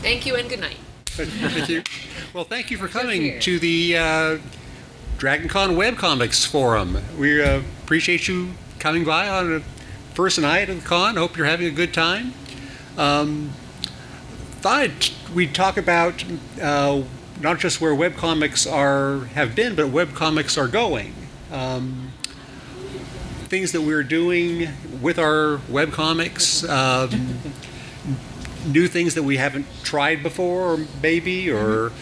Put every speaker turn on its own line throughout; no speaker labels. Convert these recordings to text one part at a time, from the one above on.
Thank you and good night.
Thank you. Well, thank you for coming to the DragonCon Webcomics Forum. We appreciate you coming by on the first night of the con. Hope you're having a good time. Thought we'd talk about not just where webcomics have been, but webcomics are going. Things that we're doing with our webcomics, new things that we haven't tried before, maybe, or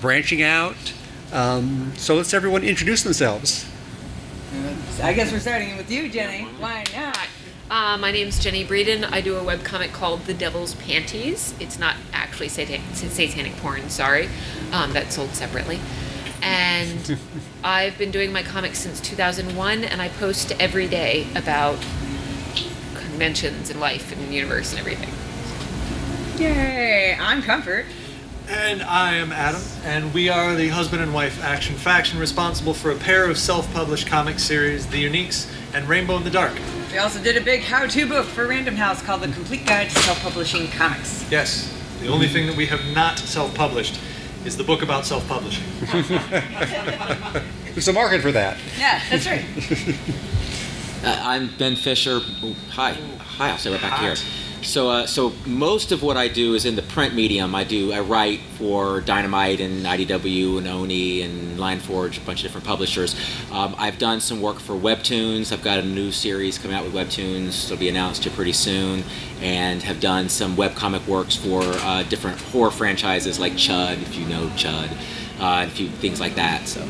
branching out. So let's everyone introduce themselves.
I guess we're starting with you, Jenny. Why not?
My name's Jennie Breeden. I do a webcomic called The Devil's Panties. It's not actually satanic porn, sorry. That's sold separately. And I've been doing my comics since 2001, and I post every day about conventions and life and the universe and everything.
Yay! I'm Comfort.
And I am Adam, and we are the husband and wife action faction responsible for a pair of self-published comic series, The Uniques and Rainbow in the Dark.
We also did a big how-to book for Random House called The Complete Guide to Self-Publishing Comics.
Yes, the only thing that we have not self-published is the book about self-publishing.
There's a market for that.
Yeah, that's right.
I'm Ben Fisher. Ooh, hi, I'll say right back here. So most of what I do is in the print medium. I write for Dynamite and IDW and Oni and Lionforge, a bunch of different publishers. I've done some work for Webtoons. I've got a new series coming out with Webtoons. It'll be announced here pretty soon. And have done some webcomic works for different horror franchises like Chud, if you know Chud, and a few things like that. So.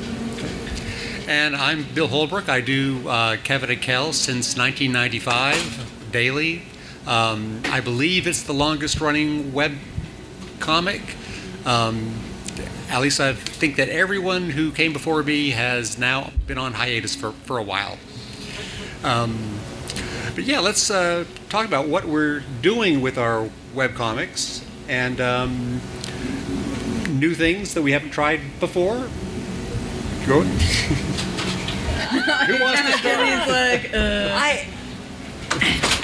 And I'm Bill Holbrook. I do Kevin and Kel since 1995, daily. I believe it's the longest running web comic. At least I think that everyone who came before me has now been on hiatus for a while. But yeah, let's talk about what we're doing with our web comics and new things that we haven't tried before. Go. Who wants to start?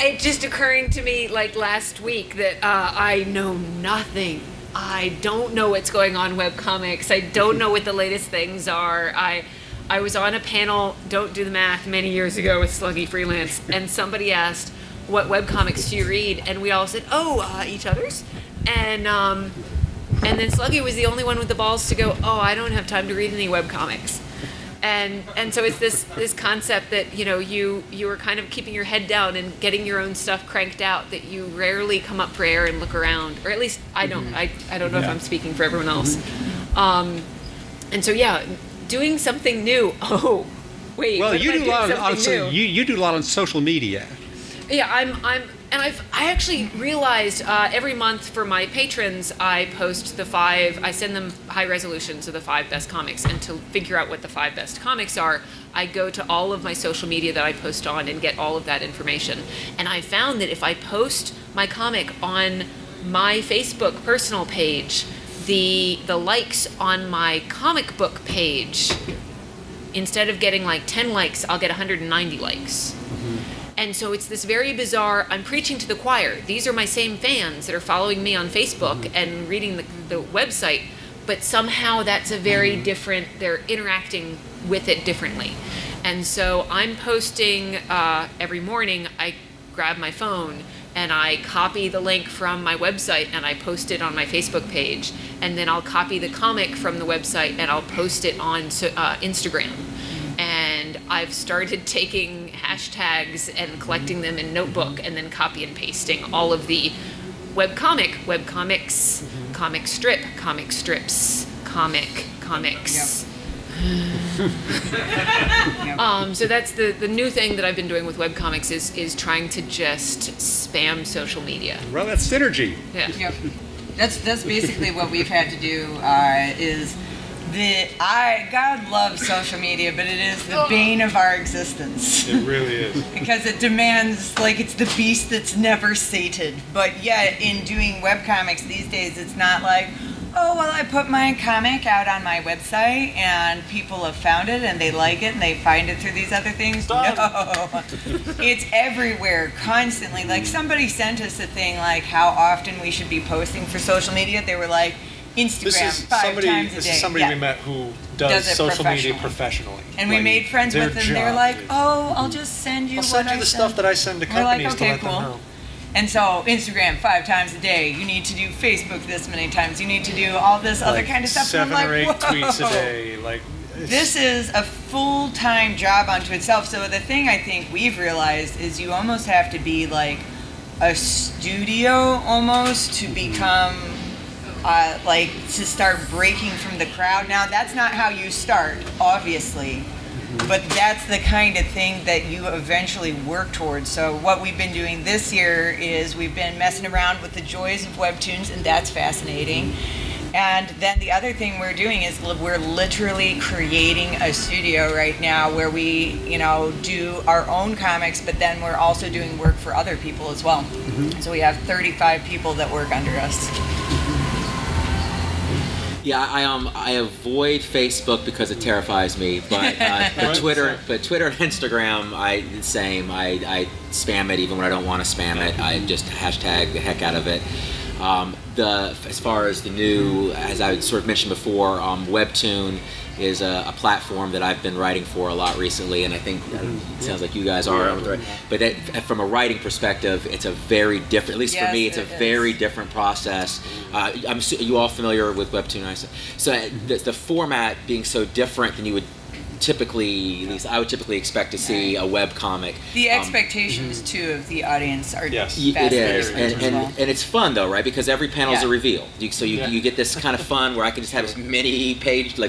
It just occurring to me like last week that I know nothing. I don't know what's going on in webcomics. I don't know what the latest things are. I was on a panel, don't do the math, many years ago with Sluggy Freelance, and somebody asked, what webcomics do you read? And we all said, each other's. And then Sluggy was the only one with the balls to go, I don't have time to read any webcomics. And so it's this concept that you are kind of keeping your head down and getting your own stuff cranked out, that you rarely come up for air and look around, or at least I don't. I don't know if I'm speaking for everyone else. And so doing something new. Oh, wait.
Well, you do a lot on you do a lot on social media.
Yeah, I actually realized every month for my patrons, I post I send them high resolutions of the 5 best comics, and to figure out what the 5 best comics are, I go to all of my social media that I post on and get all of that information. And I found that if I post my comic on my Facebook personal page, the likes on my comic book page, instead of getting like 10 likes, I'll get 190 likes. And so it's this very bizarre, I'm preaching to the choir. These are my same fans that are following me on Facebook and reading the website, but somehow that's a very different, they're interacting with it differently. And so I'm posting every morning, I grab my phone and I copy the link from my website and I post it on my Facebook page. And then I'll copy the comic from the website and I'll post it on Instagram. And I've started taking hashtags and collecting them in Notebook and then copy and pasting all of the webcomics, comic strip, comic strips, comics. So that's the new thing that I've been doing with webcomics is trying to just spam social media.
Well, that's synergy.
Yeah.
Yep. That's basically what we've had to do is God loves social media, but it is the bane of our existence.
It really is.
Because it demands, like, it's the beast that's never sated. But yet, in doing webcomics these days, it's not like, oh, well, I put my comic out on my website and people have found it and they like it and they find it through these other things.
Stop.
No, it's everywhere, constantly. Like somebody sent us a thing like how often we should be posting for social media. They were like, Instagram 5 times a day.
This is somebody we met who does
it
social media professionally.
And we made friends with them. They're like, oh, I'll just send you
I'll send
what
you the
I
stuff that I send to companies to let them know.
And so Instagram 5 times a day. You need to do Facebook this many times. You need to do all this other kind of stuff.
7 or 8
Whoa.
tweets a day. Like
This is a full-time job unto itself. So the thing I think we've realized is you almost have to be like a studio almost to become like to start breaking from the crowd. Now that's not how you start, obviously. But that's the kind of thing that you eventually work towards. So what we've been doing this year is we've been messing around with the joys of webtoons, and that's fascinating. And then the other thing we're doing is we're literally creating a studio right now where we, do our own comics, but then we're also doing work for other people as well. So we have 35 people that work under us.
Yeah, I avoid Facebook because it terrifies me, but Twitter and Instagram, the same. I spam it even when I don't want to spam it. I just hashtag the heck out of it. As far as the new, as I sort of mentioned before, Webtoon is a platform that I've been writing for a lot recently, and I think it sounds like you guys are. But from a writing perspective, it's a very different. At least for me, it's a very different process. You all familiar with Webtoon? So the format being so different than you would typically, at least I would typically expect to see a webcomic.
The expectations too of the audience are
yes,
it is, and it's fun though, right? Because every panel is a reveal. You get this kind of fun where I can just have as many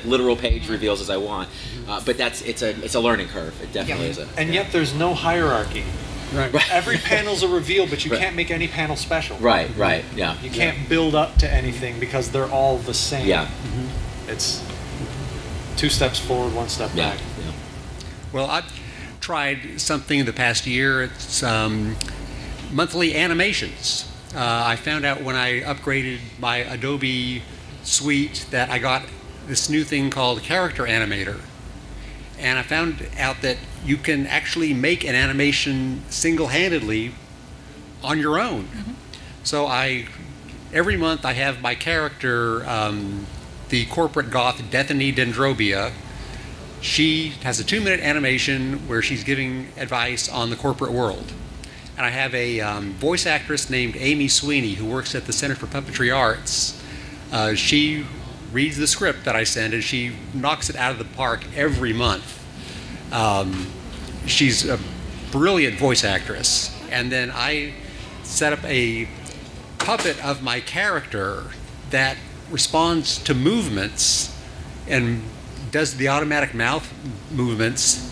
literal page reveals as I want. But it's a learning curve. It definitely is.
And yet there's no hierarchy. Right. Every panel's a reveal, but you can't make any panel special.
Right. Yeah.
You can't build up to anything because they're all the same.
Yeah.
It's 2 steps forward, 1 step back.
Yeah.
Well, I've tried something in the past year. It's monthly animations. I found out when I upgraded my Adobe suite that I got this new thing called Character Animator. And I found out that you can actually make an animation single-handedly on your own. So every month I have my character, the corporate goth Bethany Dendrobia. She has a 2-minute animation where she's giving advice on the corporate world. And I have a voice actress named Amy Sweeney who works at the Center for Puppetry Arts. She reads the script that I send and she knocks it out of the park every month. She's a brilliant voice actress. And then I set up a puppet of my character that responds to movements and does the automatic mouth movements,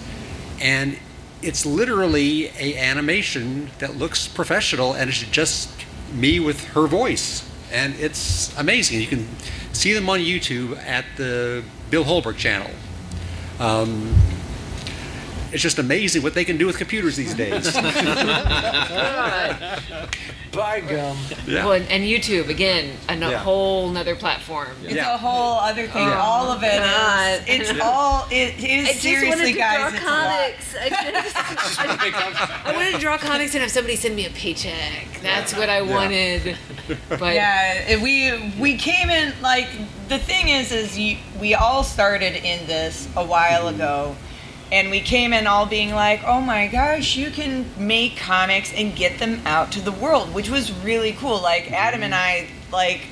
and it's literally a animation that looks professional, and it's just me with her voice, and it's amazing. You can see them on YouTube at the Bill Holbrook channel. It's just amazing what they can do with computers these days.
By gum.
Yeah. Well, and YouTube again, whole nother platform.
It's a whole other thing. All of it is. It is seriously, guys. It's
comics. I wanted to draw comics and have somebody send me a paycheck. That's what I wanted. But
we came in like the thing is we all started in this a while ago. And we came in all being like, oh my gosh, you can make comics and get them out to the world, which was really cool. Like Adam and I,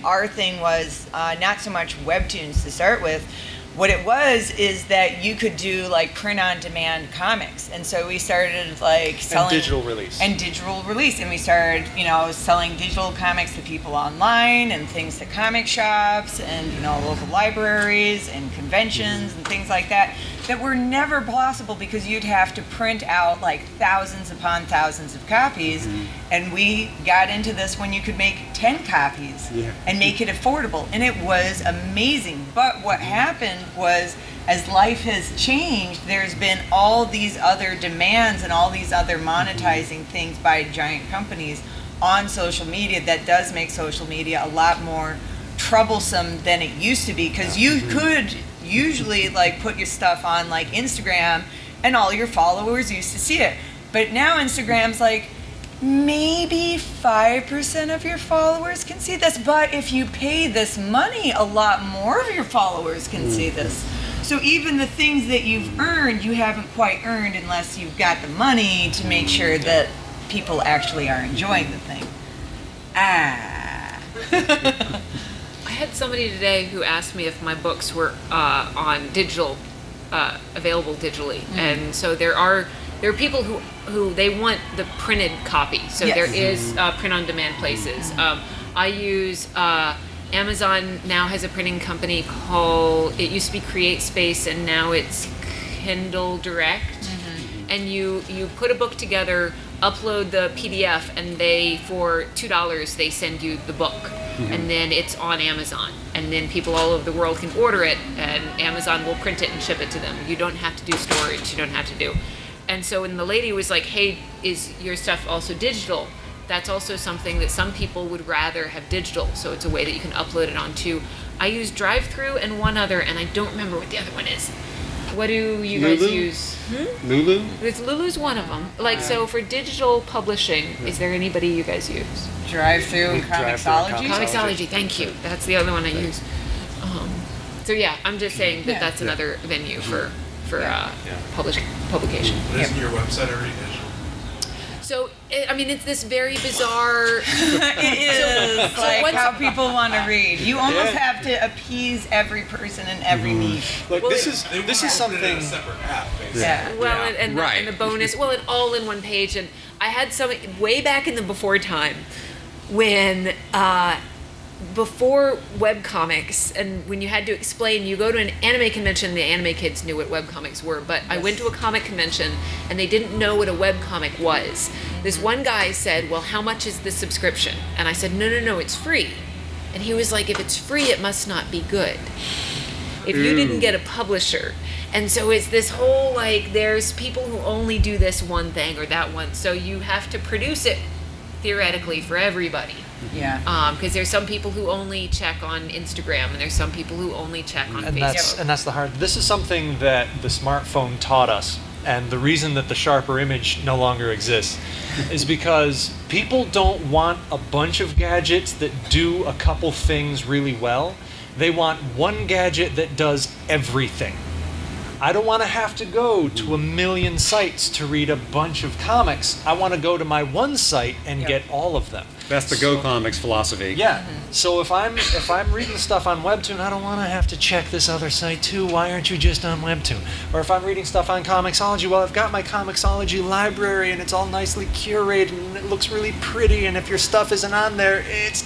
our thing was not so much webtoons to start with. What it was is that you could do print-on-demand comics. And so we started selling...
And digital release.
And we started, selling digital comics to people online and things to comic shops and, local libraries and conventions and things like that were never possible because you'd have to print out thousands upon thousands of copies. And we got into this when you could make 10 copies and make it affordable. And it was amazing. But what happened was, as life has changed, there's been all these other demands and all these other monetizing things by giant companies on social media that does make social media a lot more troublesome than it used to be, because you could usually like put your stuff on like Instagram and all your followers used to see it. But now Instagram's like, maybe 5% of your followers can see this, but if you pay this money, a lot more of your followers can see this. So even the things that you've earned, you haven't quite earned unless you've got the money to make sure that people actually are enjoying the thing.
I had somebody today who asked me if my books were on digital, available digitally, and so there are people who they want the printed copy. So
Yes.
there is print-on-demand places. I use Amazon now has a printing company called, it used to be Create Space, and now it's Kindle Direct. And you put a book together, upload the PDF, and they, for $2, they send you the book. And then it's on Amazon. And then people all over the world can order it, and Amazon will print it and ship it to them. You don't have to do storage, you don't have to do. And so when the lady was like, hey, is your stuff also digital? That's also something that some people would rather have digital. So it's a way that you can upload it onto. I use Drive-Thru and one other, and I don't remember what the other one is. What do you guys
Lulu?
use?
Lulu?
Lulu's one of them. Like, so for digital publishing, is there anybody you guys use?
Drive-through and Comixology.
Comixology, thank you. That's the other one I use. So yeah, I'm just saying that
Yeah.
that's another venue for publication.
But isn't your website already digital?
So, it's this very bizarre.
It is like
once-
how people want to read. You almost have to appease every person in every niche.
Like
Well,
this
it-
is
They
this
wanna
is
put it in
something.
a separate app, basically.
Yeah.
Well,
Yeah.
and
Right.
the bonus, well, and all in one page. And I had some way back in the before time when before webcomics, and when you had to explain, you go to an anime convention, the anime kids knew what webcomics were, but I went to a comic convention and they didn't know what a webcomic was. This one guy said, well, how much is the subscription? And I said, no, it's free. And he was like, if it's free, it must not be good. If you didn't get a publisher. And so it's this whole, like, there's people who only do this one thing or that one, so you have to produce it theoretically for everybody.
Yeah.
Because there's some people who only check on Instagram, and there's some people who only check on
And
Facebook.
that's the hard. This is something that the smartphone taught us, and the reason that the sharper image no longer exists is because people don't want a bunch of gadgets that do a couple things really well. They want one gadget that does everything. I don't want to have to go to a million sites to read a bunch of comics. I want to go to my one site and get all of them.
That's the Go Comics philosophy.
Yeah. So if I'm reading stuff on Webtoon, I don't want to have to check this other site too. Why aren't you just on Webtoon? Or if I'm reading stuff on Comixology, well, I've got my Comixology library and it's all nicely curated and it looks really pretty. And if your stuff isn't on there, it's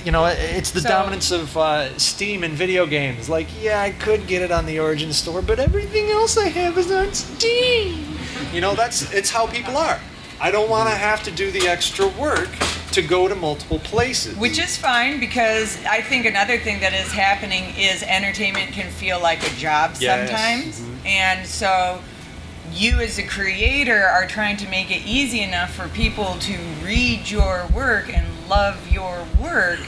it's the
So-
dominance of Steam and video games. Like, yeah, I could get it on the Origin store, but everything else I have is on Steam. It's how people are. I don't want to have to do the extra work to go to multiple places.
Which is fine, because I think another thing that is happening is entertainment can feel like a job
Yes.
sometimes. And so you as a creator are trying to make it easy enough for people to read your work and love your work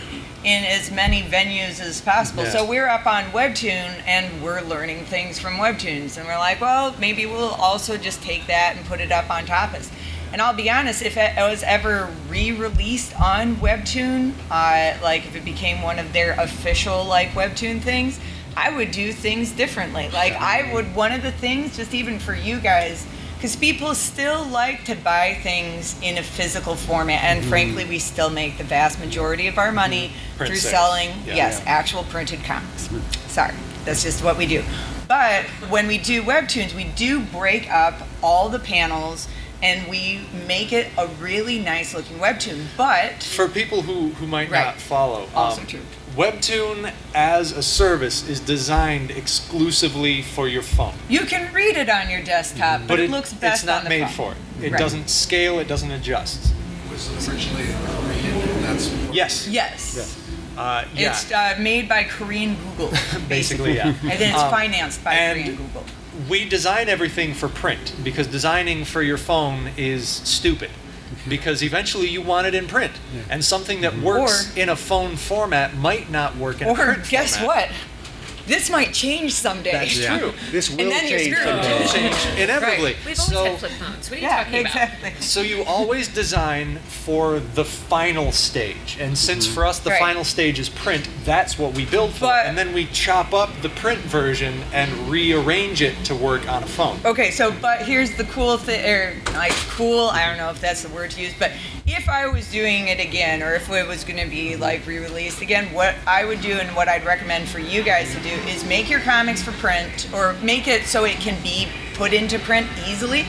in as many venues as possible.
Yes.
So we're up on Webtoon and we're learning things from Webtoons, and we're like, well, maybe we'll also just take that and put it up on top of. And I'll be honest, if it was ever re-released on Webtoon, like if it became one of their official like Webtoon things, I would do things differently. Like I would, one of the things, just even for you guys, because people still like to buy things in a physical format, and frankly, we still make the vast majority of our money
Print
through
sales.
selling,
Yeah.
actual printed comics. Sorry, that's just what we do. But when we do Webtoons, we do break up all the panels and we make it a really nice looking Webtoon. But
For people who might
Right.
not follow,
Also true.
Webtoon as a service is designed exclusively for your phone.
you can read it on your desktop, but it looks best
it's not
on the
made
phone.
for it. It
Right.
doesn't scale, it doesn't adjust.
Was it originally Korean? That's
Yes.
Yes.
Yeah.
It's made by Korean Google,
Basically, yeah.
And then it's financed by
and
Korean Google.
We design everything for print because designing for your phone is stupid. because eventually you want it in print. And something that works in a phone format might not work in a print
Or guess
format.
what? This might change someday.
That's true.
This will
And then you're
change
screwed.
someday.
It'll change inevitably.
We've always had flip phones. What are you
Yeah,
talking
exactly.
So you always design for the final stage, and since for us the
Right.
final stage is print, that's what we build for,
But-
and then we chop up the print version and rearrange it to work on a phone.
Okay, so but here's the cool thing, or like cool, I don't know if that's the word to use, but if I was doing it again, or if it was going to be like re-released again, what I would do and what I'd recommend for you guys to do is make your comics for print, or make it so it can be put into print easily.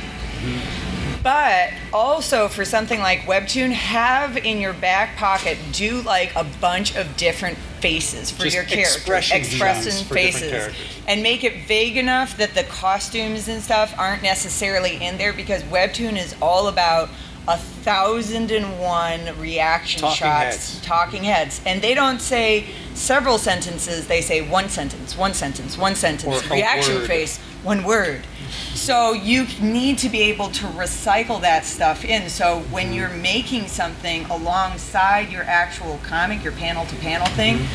But also for something like Webtoon, have in your back pocket, do like a bunch of different faces for
Just
your characters,
expression designs
expression
for different
faces,
characters.
and make it vague enough that the costumes and stuff aren't necessarily in there, because Webtoon is all about 1,001 reaction
Talking
shots,
heads.
talking heads, and they don't say several sentences. They say one sentence, one sentence, one sentence,
Or a
reaction
word.
face, one word. So you need to be able to recycle that stuff in. So when you're making something alongside your actual comic, your panel to panel thing,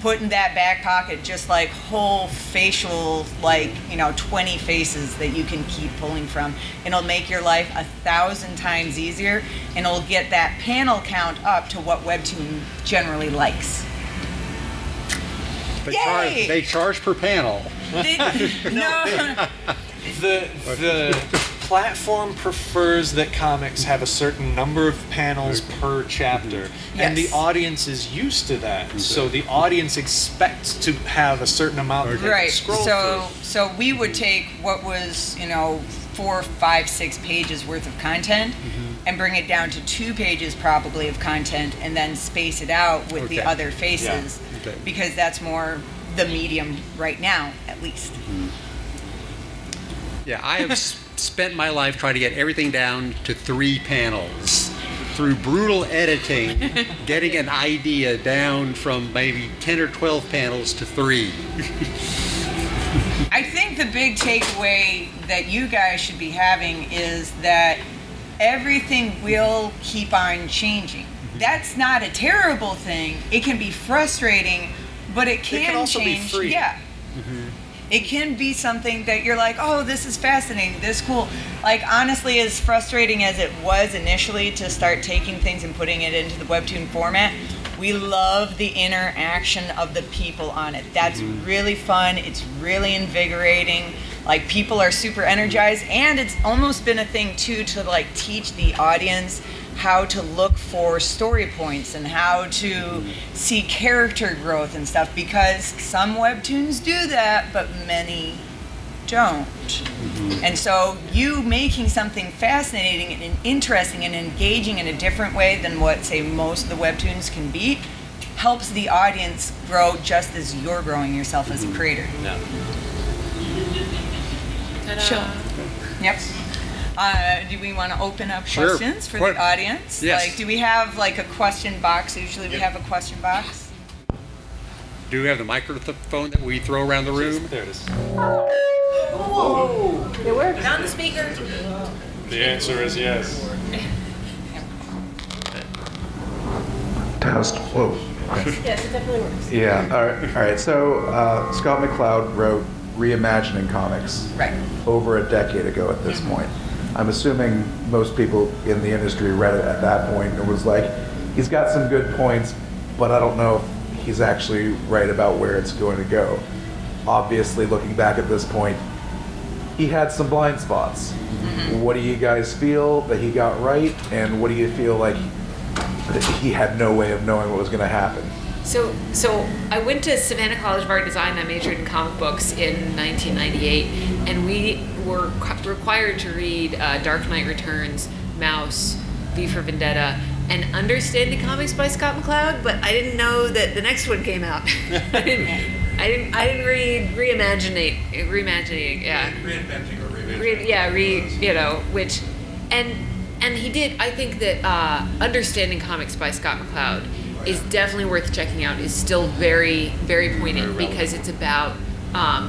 put in that back pocket just like whole facial, like, 20 faces that you can keep pulling from. And it'll make your life 1,000 times easier, and it'll get that panel count up to what Webtoon generally likes. Yay!
They charge per panel.
No.
The platform prefers that comics have a certain number of panels per chapter, and the
Yes.
audience is used to that. So the audience expects to have a certain amount that they can
Right.
scroll
So we would take what was 4, 5, 6 pages worth of content, and bring it down to 2 pages probably of content, and then space it out with the
Okay.
other faces,
Okay.
because that's more the medium right now, at least.
Yeah, I have spent my life trying to get everything down to 3 panels. Through brutal editing, getting an idea down from maybe 10 or 12 panels to 3.
I think the big takeaway that you guys should be having is that everything will keep on changing. That's not a terrible thing. It can be frustrating, but it can
also be
change.
free.
Yeah. It can be something that you're like, oh, this is fascinating, this is cool. Like, honestly, as frustrating as it was initially to start taking things and putting it into the Webtoon format, we love the interaction of the people on it. That's really fun. It's really invigorating. Like, people are super energized, and it's almost been a thing too to like teach the audience how to look for story points and how to see character growth and stuff, because some webtoons do that, but many don't. And so you making something fascinating and interesting and engaging in a different way than what, say, most of the webtoons can be, helps the audience grow just as you're growing yourself as a creator.
No.
Sure. Yep. Do we want to open up
Sure.
questions for
What-
the audience?
Yes.
Like, do we have like a question box? Usually we have a question box.
Do we have the microphone that we throw around the room?
There it is.
On the speaker.
The answer is yes.
Test. Whoa.
Yes, it definitely works.
Yeah. All right. So Scott McCloud wrote Reimagining Comics
Right.
over a decade ago at this point. I'm assuming most people in the industry read it at that point and was like, he's got some good points, but I don't know if he's actually right about where it's going to go. Obviously, looking back at this point, he had some blind spots. What do you guys feel that he got right, and what do you feel like that he had no way of knowing what was going to happen?
So I went to Savannah College of Art Design. I majored in comic books in 1998, and we were required to read Dark Knight Returns, Mouse, V for Vendetta, and Understanding Comics by Scott McCloud. But I didn't know that the next one came out. I didn't read Reimagining. Yeah.
Reinventing or reimagining.
Which, and he did. I think that Understanding Comics by Scott McCloud is definitely worth checking out. Is still very, very poignant because it's about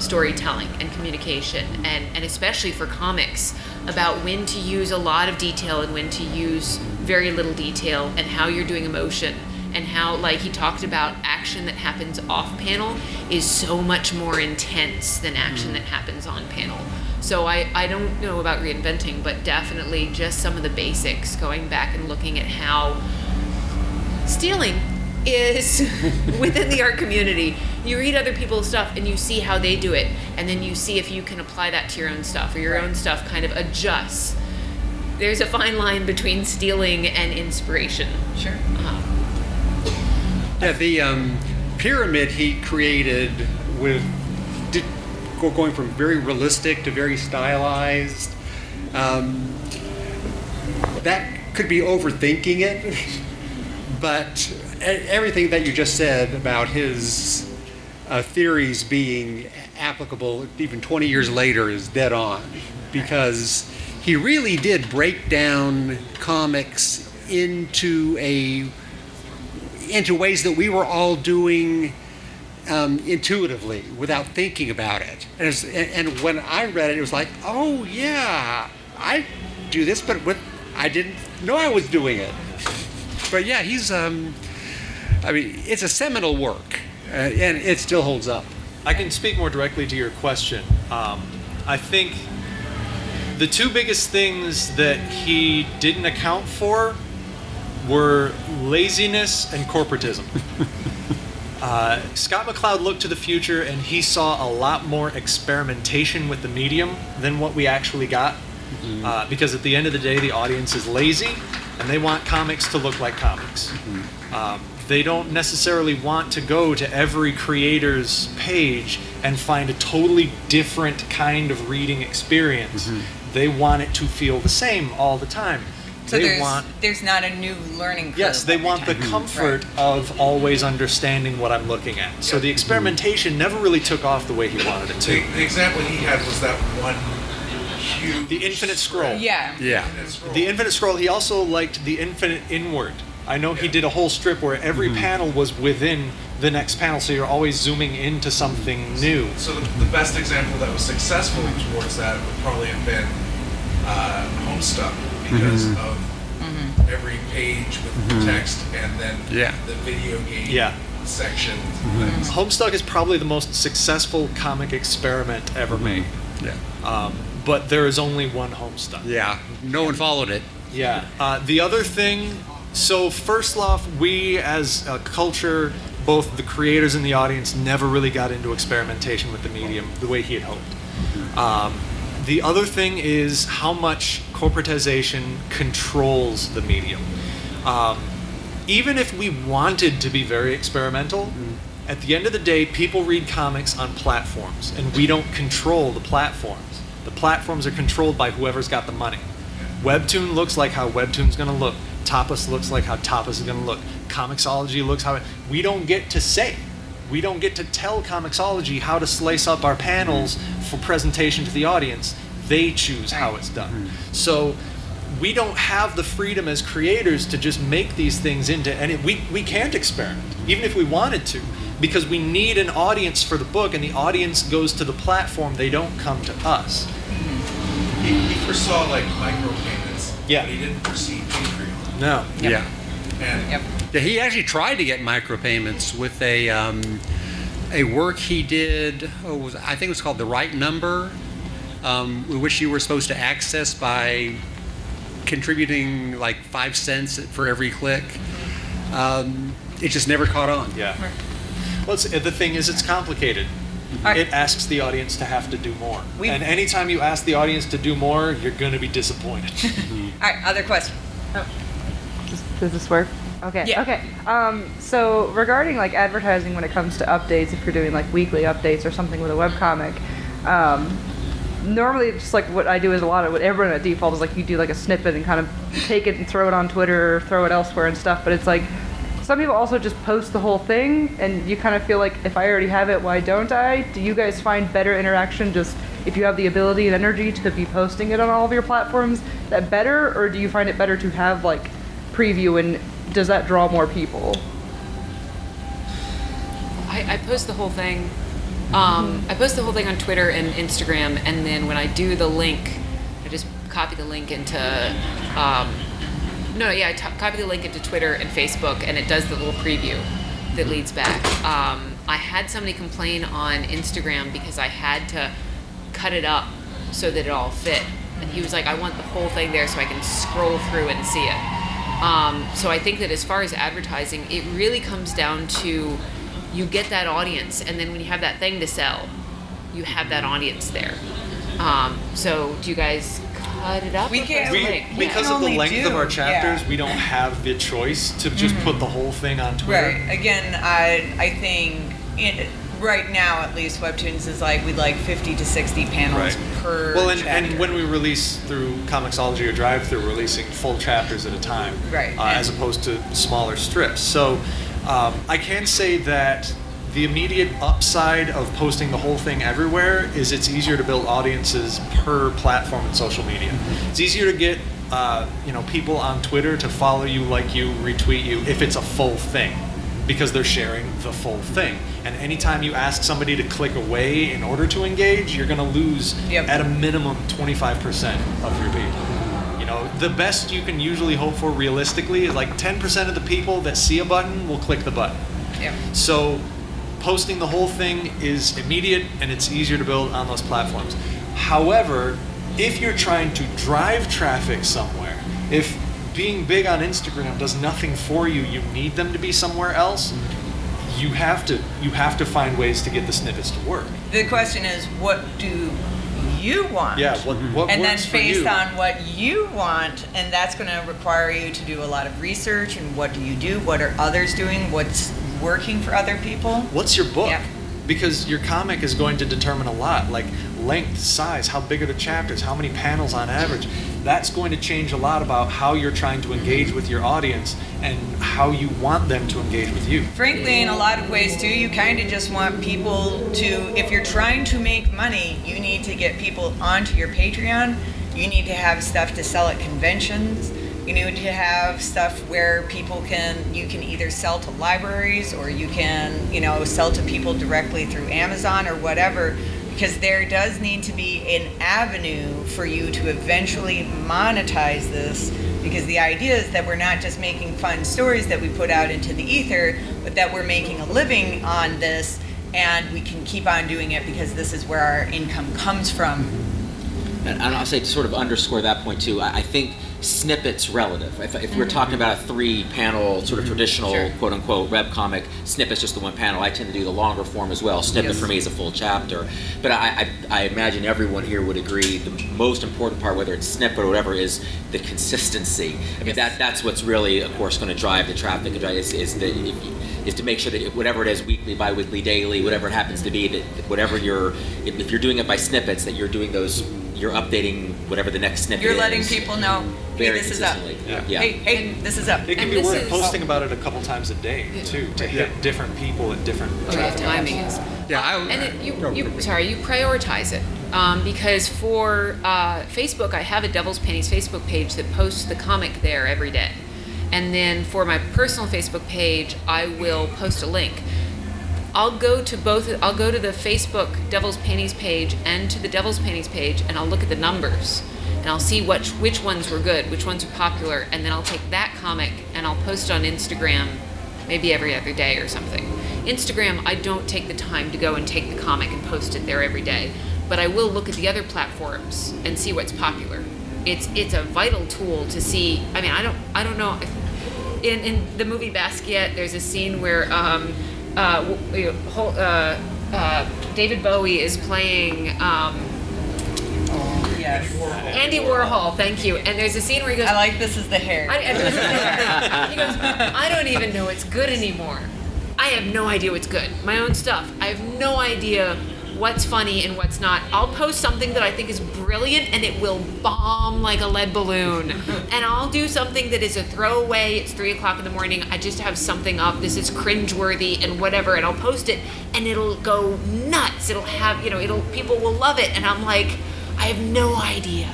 storytelling and communication, and especially for comics, about when to use a lot of detail and when to use very little detail, and how you're doing emotion, and how, like, he talked about action that happens off panel is so much more intense than action that happens on panel. So I don't know about reinventing, but definitely just some of the basics, going back and looking at how stealing is within the art community. You read other people's stuff and you see how they do it, and then you see if you can apply that to your own stuff, or your own stuff kind of adjusts. There's a fine line between stealing and inspiration.
Sure.
Yeah, the pyramid he created with going from very realistic to very stylized. That could be overthinking it, but everything that you just said about his theories being applicable even 20 years later is dead on, because he really did break down comics into ways that we were all doing intuitively without thinking about it. And when I read it, it was like, oh yeah, I do this, but I didn't know I was doing it. But yeah, he's, I mean, it's a seminal work, and it still holds up.
I can speak more directly to your question. I think the two biggest things that he didn't account for were laziness and corporatism. Scott McCloud looked to the future and he saw a lot more experimentation with the medium than what we actually got. Because at the end of the day, the audience is lazy and they want comics to look like comics. They don't necessarily want to go to every creator's page and find a totally different kind of reading experience. They want it to feel the same all the time.
So there's not a new learning curve.
Yes, they want the comfort of always understanding what I'm looking at. So the experimentation never really took off the way he wanted it to.
The example he had was that one huge...
The infinite scroll.
Yeah.
The infinite scroll. He also liked the infinite inward. I know he did a whole strip where every panel was within the next panel, so you're always zooming into something new.
So the best example that was successful towards that would probably have been Homestuck, because of every page with text and then the video game section.
Homestuck is probably the most successful comic experiment ever made. But there is only one Homestuck.
Yeah, no one followed it.
The other thing, so first off, we as a culture, both the creators and the audience, never really got into experimentation with the medium the way he had hoped. The other thing is how much corporatization controls the medium. Even if we wanted to be very experimental, at the end of the day, people read comics on platforms, and we don't control the platforms. The platforms are controlled by whoever's got the money. Webtoon looks like how Webtoon's going to look. Tapas looks like how Tapas is going to look. Comixology looks how we don't get to say. We don't get to tell Comixology how to slice up our panels for presentation to the audience. They choose how it's done. So we don't have the freedom as creators to just make these things into any... We can't experiment, even if we wanted to, because we need an audience for the book, and the audience goes to the platform. They don't come to us.
He foresaw like micropayments, but he didn't foresee Patreon.
No.
And he actually tried to get micropayments with a work he did. I think it was called The Right Number, which you were supposed to access by contributing like 5 cents for every click. It just never caught on.
Well, the thing is, it's complicated. It asks the audience to have to do more. And anytime you ask the audience to do more, you're going to be disappointed.
All right, other question.
Does this work? Okay.
Yeah.
Okay. So regarding like advertising when it comes to updates, if you're doing like weekly updates or something with a webcomic, normally just like what I do is a lot of what everyone at default is like you do like a snippet and kind of take it and throw it on Twitter or throw it elsewhere and stuff. But it's like some people also just post the whole thing, and you kind of feel like if I already have it, why don't I? Do you guys find better interaction just if you have the ability and energy to be posting it on all of your platforms, that better, or do you find it better to have like preview, and does that draw more people?
I post the whole thing. I post the whole thing on Twitter and Instagram, and then when I do the link, I just copy the link into copy the link into Twitter and Facebook, and it does the little preview that leads back. I had somebody complain on Instagram because I had to cut it up so that it all fit, and he was like, I want the whole thing there so I can scroll through and see it. So I think that as far as advertising, it really comes down to you get that audience, and then when you have that thing to sell, you have that audience there. So do you guys cut it up?
We can't.
Because of the length of our chapters, we don't have the choice to just put the whole thing on Twitter.
Right. Again, I think right now at least Webtoons is like we like 50 to 60 panels per chapter.
And when we release through Comixology or Drive-Thru, we're releasing full chapters at a time,
right?
As opposed to smaller strips. So I can say that the immediate upside of posting the whole thing everywhere is it's easier to build audiences per platform and social media. It's easier to get people on Twitter to follow you, like you, retweet you if it's a full thing, because they're sharing the full thing. And anytime you ask somebody to click away in order to engage, you're going to lose at a minimum 25% of your people. The best you can usually hope for realistically is like 10% of the people that see a button will click the button. So posting the whole thing is immediate and it's easier to build on those platforms. However, if you're trying to drive traffic somewhere, if being big on Instagram does nothing for you, you need them to be somewhere else, you have to find ways to get the snippets to work.
The question is, what do you want?
Yeah, what
and
works
then based
for you?
on what you want, and that's going to require you to do a lot of research. And what do you do? What are others doing? What's working for other people?
What's your book? Because your comic is going to determine a lot, like length, size, how big are the chapters, how many panels on average. That's going to change a lot about how you're trying to engage with your audience and how you want them to engage with you.
Frankly, in a lot of ways too, you kind of just want people to, if you're trying to make money, you need to get people onto your Patreon. You need to have stuff to sell at conventions. You need to have stuff where you can either sell to libraries or you can, sell to people directly through Amazon or whatever, because there does need to be an avenue for you to eventually monetize this, because the idea is that we're not just making fun stories that we put out into the ether, but that we're making a living on this, and we can keep on doing it because this is where our income comes from.
And I'll say to sort of underscore that point too, I think snippets relative. If we're talking about a 3-panel sort of traditional quote-unquote webcomic, snippet's just the one panel. I tend to do the longer form as well. Snippet for me is a full chapter. But I imagine everyone here would agree the most important part, whether it's snippet or whatever, is the consistency. I mean, that's what's really, of course, going to drive the traffic, is to make sure that whatever it is, weekly, bi-weekly, daily, whatever it happens to be, that whatever if you're doing it by snippets, that you're doing those, you're updating whatever the next snippet is.
You're letting people know, hey, this is up. Hey, this is up.
It can be worth posting about it a couple times a day, too, to hit different people at different
timing is. You prioritize it. Because for Facebook, I have a Devil's Pennies Facebook page that posts the comic there every day. And then for my personal Facebook page, I will post a link. I'll go to the Facebook Devil's Pennies page and to the Devil's Pennies page, and I'll look at the numbers. And I'll see which ones were good, which ones are popular, and then I'll take that comic and I'll post it on Instagram maybe every other day or something. Instagram, I don't take the time to go and take the comic and post it there every day. But I will look at the other platforms and see what's popular. It's a vital tool to see. I mean, I don't know. In the movie Basquiat, there's a scene where David Bowie is playing Andy Warhol. Thank you. And there's a scene where he goes,
I like This Is the Hair.
He goes, I don't even know it's good anymore. I have no idea what's good. My own stuff. I have no idea what's funny and what's not. I'll post something that I think is brilliant and it will bomb like a lead balloon. And I'll do something that is a throwaway. It's 3:00 in the morning. I just have something up. This is cringeworthy and whatever. And I'll post it and it'll go nuts. It'll have, people will love it. And I'm like, I have no idea.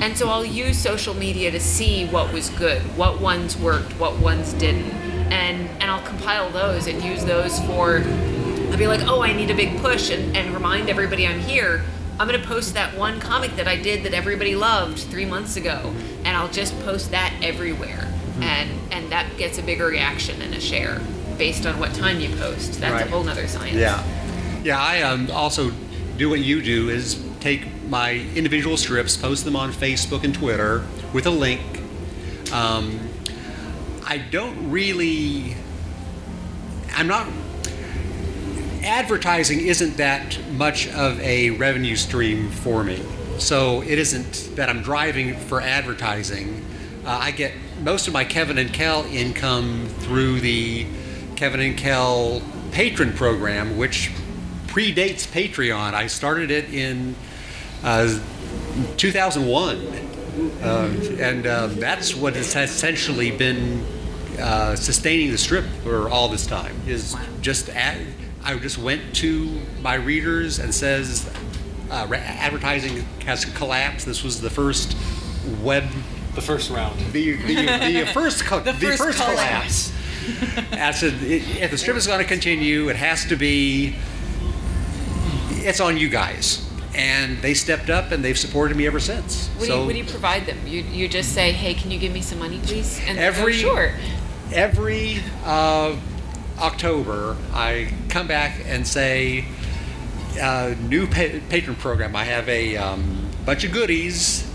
And so I'll use social media to see what was good, what ones worked, what ones didn't. And I'll compile those and use those for, I'll be like, oh, I need a big push and remind everybody I'm here. I'm gonna post that one comic that I did that everybody loved 3 months ago, and I'll just post that everywhere, and that gets a bigger reaction and a share based on what time you post. That's a whole nother science.
Yeah. I also do what you do, is take my individual strips, post them on Facebook and Twitter with a link. Advertising isn't that much of a revenue stream for me. So it isn't that I'm driving for advertising. I get most of my Kevin and Kel income through the Kevin and Kel patron program, which predates Patreon. I started it in 2001. And that's what has essentially been sustaining the strip for all this time, is just I just went to my readers and says advertising has collapsed. This was the first
the first round,
the first collapse. I said, if the strip is going to continue, it has to be. It's on you guys. And they stepped up and they've supported me ever since.
What do you provide them? You just say, hey, can you give me some money, please? And sure.
Every October, I come back and say, new patron program. I have a bunch of goodies,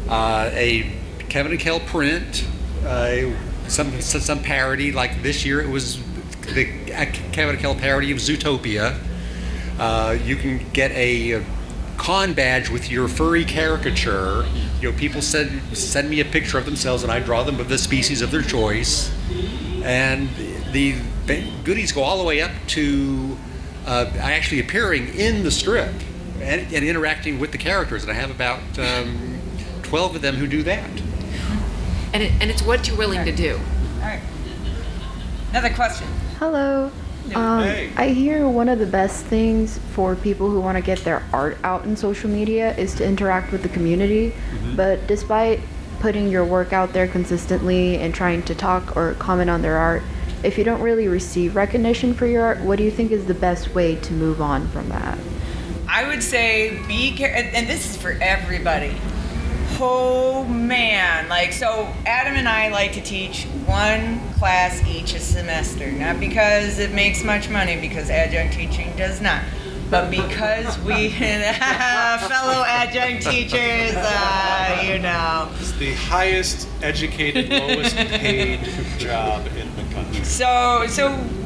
a Kevin and Kel print, some parody. Like this year, it was the Kevin and Kel parody of Zootopia. You can get a con badge with your furry caricature. People send me a picture of themselves, and I draw them of the species of their choice. And the goodies go all the way up to actually appearing in the strip and interacting with the characters. And I have about 12 of them who do that.
And it's what you're willing to do.
All right. Another question.
Hello.
Hey.
I hear one of the best things for people who want to get their art out in social media is to interact with the community. But despite putting your work out there consistently and trying to talk or comment on their art, if you don't really receive recognition for your art, what do you think is the best way to move on from that?
I would say be careful, and this is for everybody. Oh man, so Adam and I like to teach one class each a semester, not because it makes much money, because adjunct teaching does not, but because we, fellow adjunct teachers,
It's the highest educated, lowest paid job in the country.
So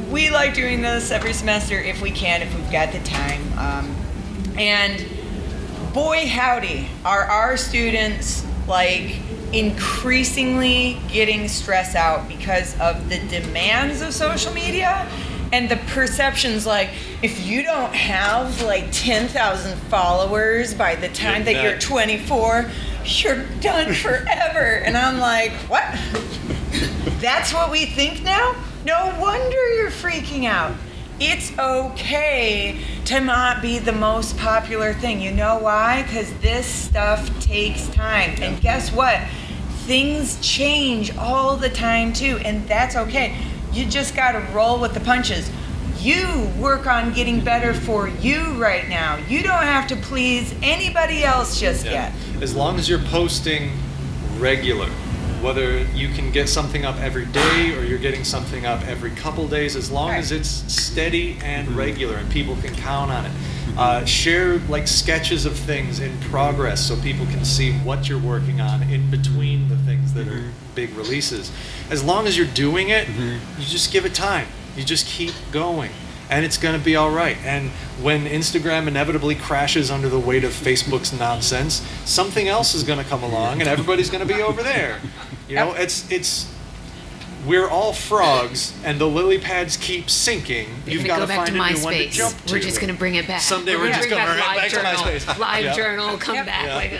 we like doing this every semester if we can, if we've got the time. And boy howdy, are our students increasingly getting stressed out because of the demands of social media and the perceptions if you don't have 10,000 followers by the time that you're 24, you're done forever. And I'm like, what? That's what we think now? No wonder you're freaking out. It's okay to not be the most popular thing. You know why? Because this stuff takes time. And guess what? Things change all the time too, and that's okay. You just got to roll with the punches. You work on getting better for you right now. You don't have to please anybody else just yet.
As long as you're posting regular, whether you can get something up every day or you're getting something up every couple days, as long as it's steady and regular and people can count on it. Share sketches of things in progress so people can see what you're working on in between the things that are big releases. As long as you're doing it, you just give it time. You just keep going. And it's going to be all right. And when Instagram inevitably crashes under the weight of Facebook's nonsense, something else is going to come along, and everybody's going to be over there. We're all frogs, and the lily pads keep sinking. You've got to find a new one to jump to.
We're just going to bring it back.
Someday we're just going right back to MySpace.
Live journal, come back.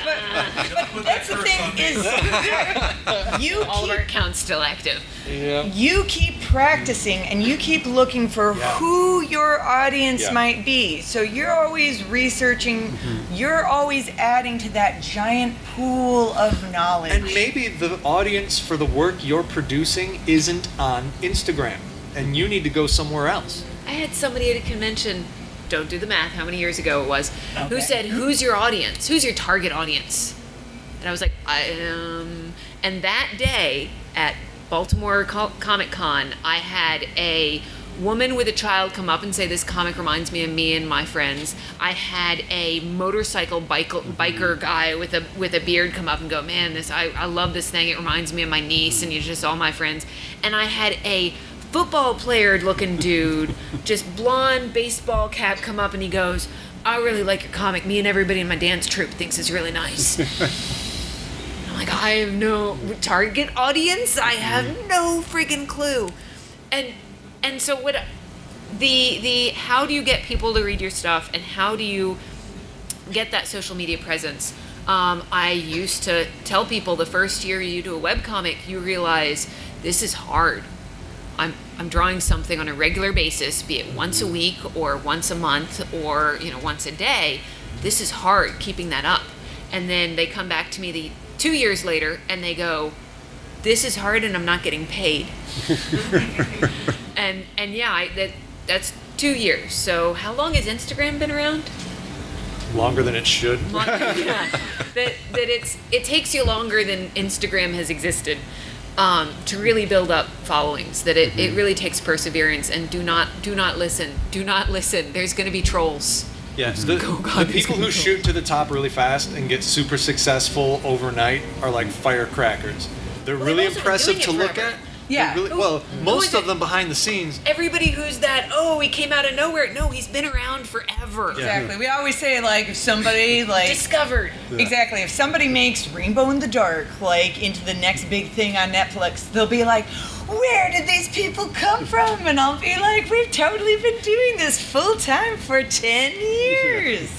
But that's the thing is,
all of our accounts still active.
You keep practicing and you keep looking for who your audience might be. So you're always researching, you're always adding to that giant pool of knowledge.
And maybe the audience for the work you're producing isn't on Instagram, and you need to go somewhere else.
I had somebody at a convention don't do the math, how many years ago it was, who
Okay.
said, who's your audience? Who's your target audience? And I was like, and that day at Baltimore Comic Con, I had a woman with a child come up and say, this comic reminds me of me and my friends. I had a motorcycle biker guy with a beard come up and go, man, I love this thing. It reminds me of my niece and just all my friends. And I had a football player looking dude, just blonde baseball cap, come up and he goes, I really like your comic. Me and everybody in my dance troupe thinks it's really nice. I'm like, I have no target audience. I have no friggin' clue. And so what the how do you get people to read your stuff and how do you get that social media presence? I used to tell people the first year you do a webcomic, you realize this is hard. I'm drawing something on a regular basis, be it once a week or once a month or once a day. This is hard keeping that up. And then they come back to me 2 years later and they go, this is hard and I'm not getting paid. and yeah, that's 2 years. So how long has Instagram been around?
Longer than it should.
Yeah. It takes you longer than Instagram has existed to really build up followings. That it really takes perseverance. And do not listen. Do not listen. There's going to be trolls.
Yes, the people who shoot to the top really fast and get super successful overnight are like firecrackers. They're really
they've also been
impressive
doing
to
it
look
forever.
at.
Yeah.
They're really, most of them behind the scenes.
Everybody who's that, he came out of nowhere. No, he's been around forever.
Exactly. We always say, like, if somebody, like...
Discovered.
Exactly. If somebody makes Rainbow in the Dark, like, into the next big thing on Netflix, they'll be like, where did these people come from? And I'll be like, we've totally been doing this full time for 10 years.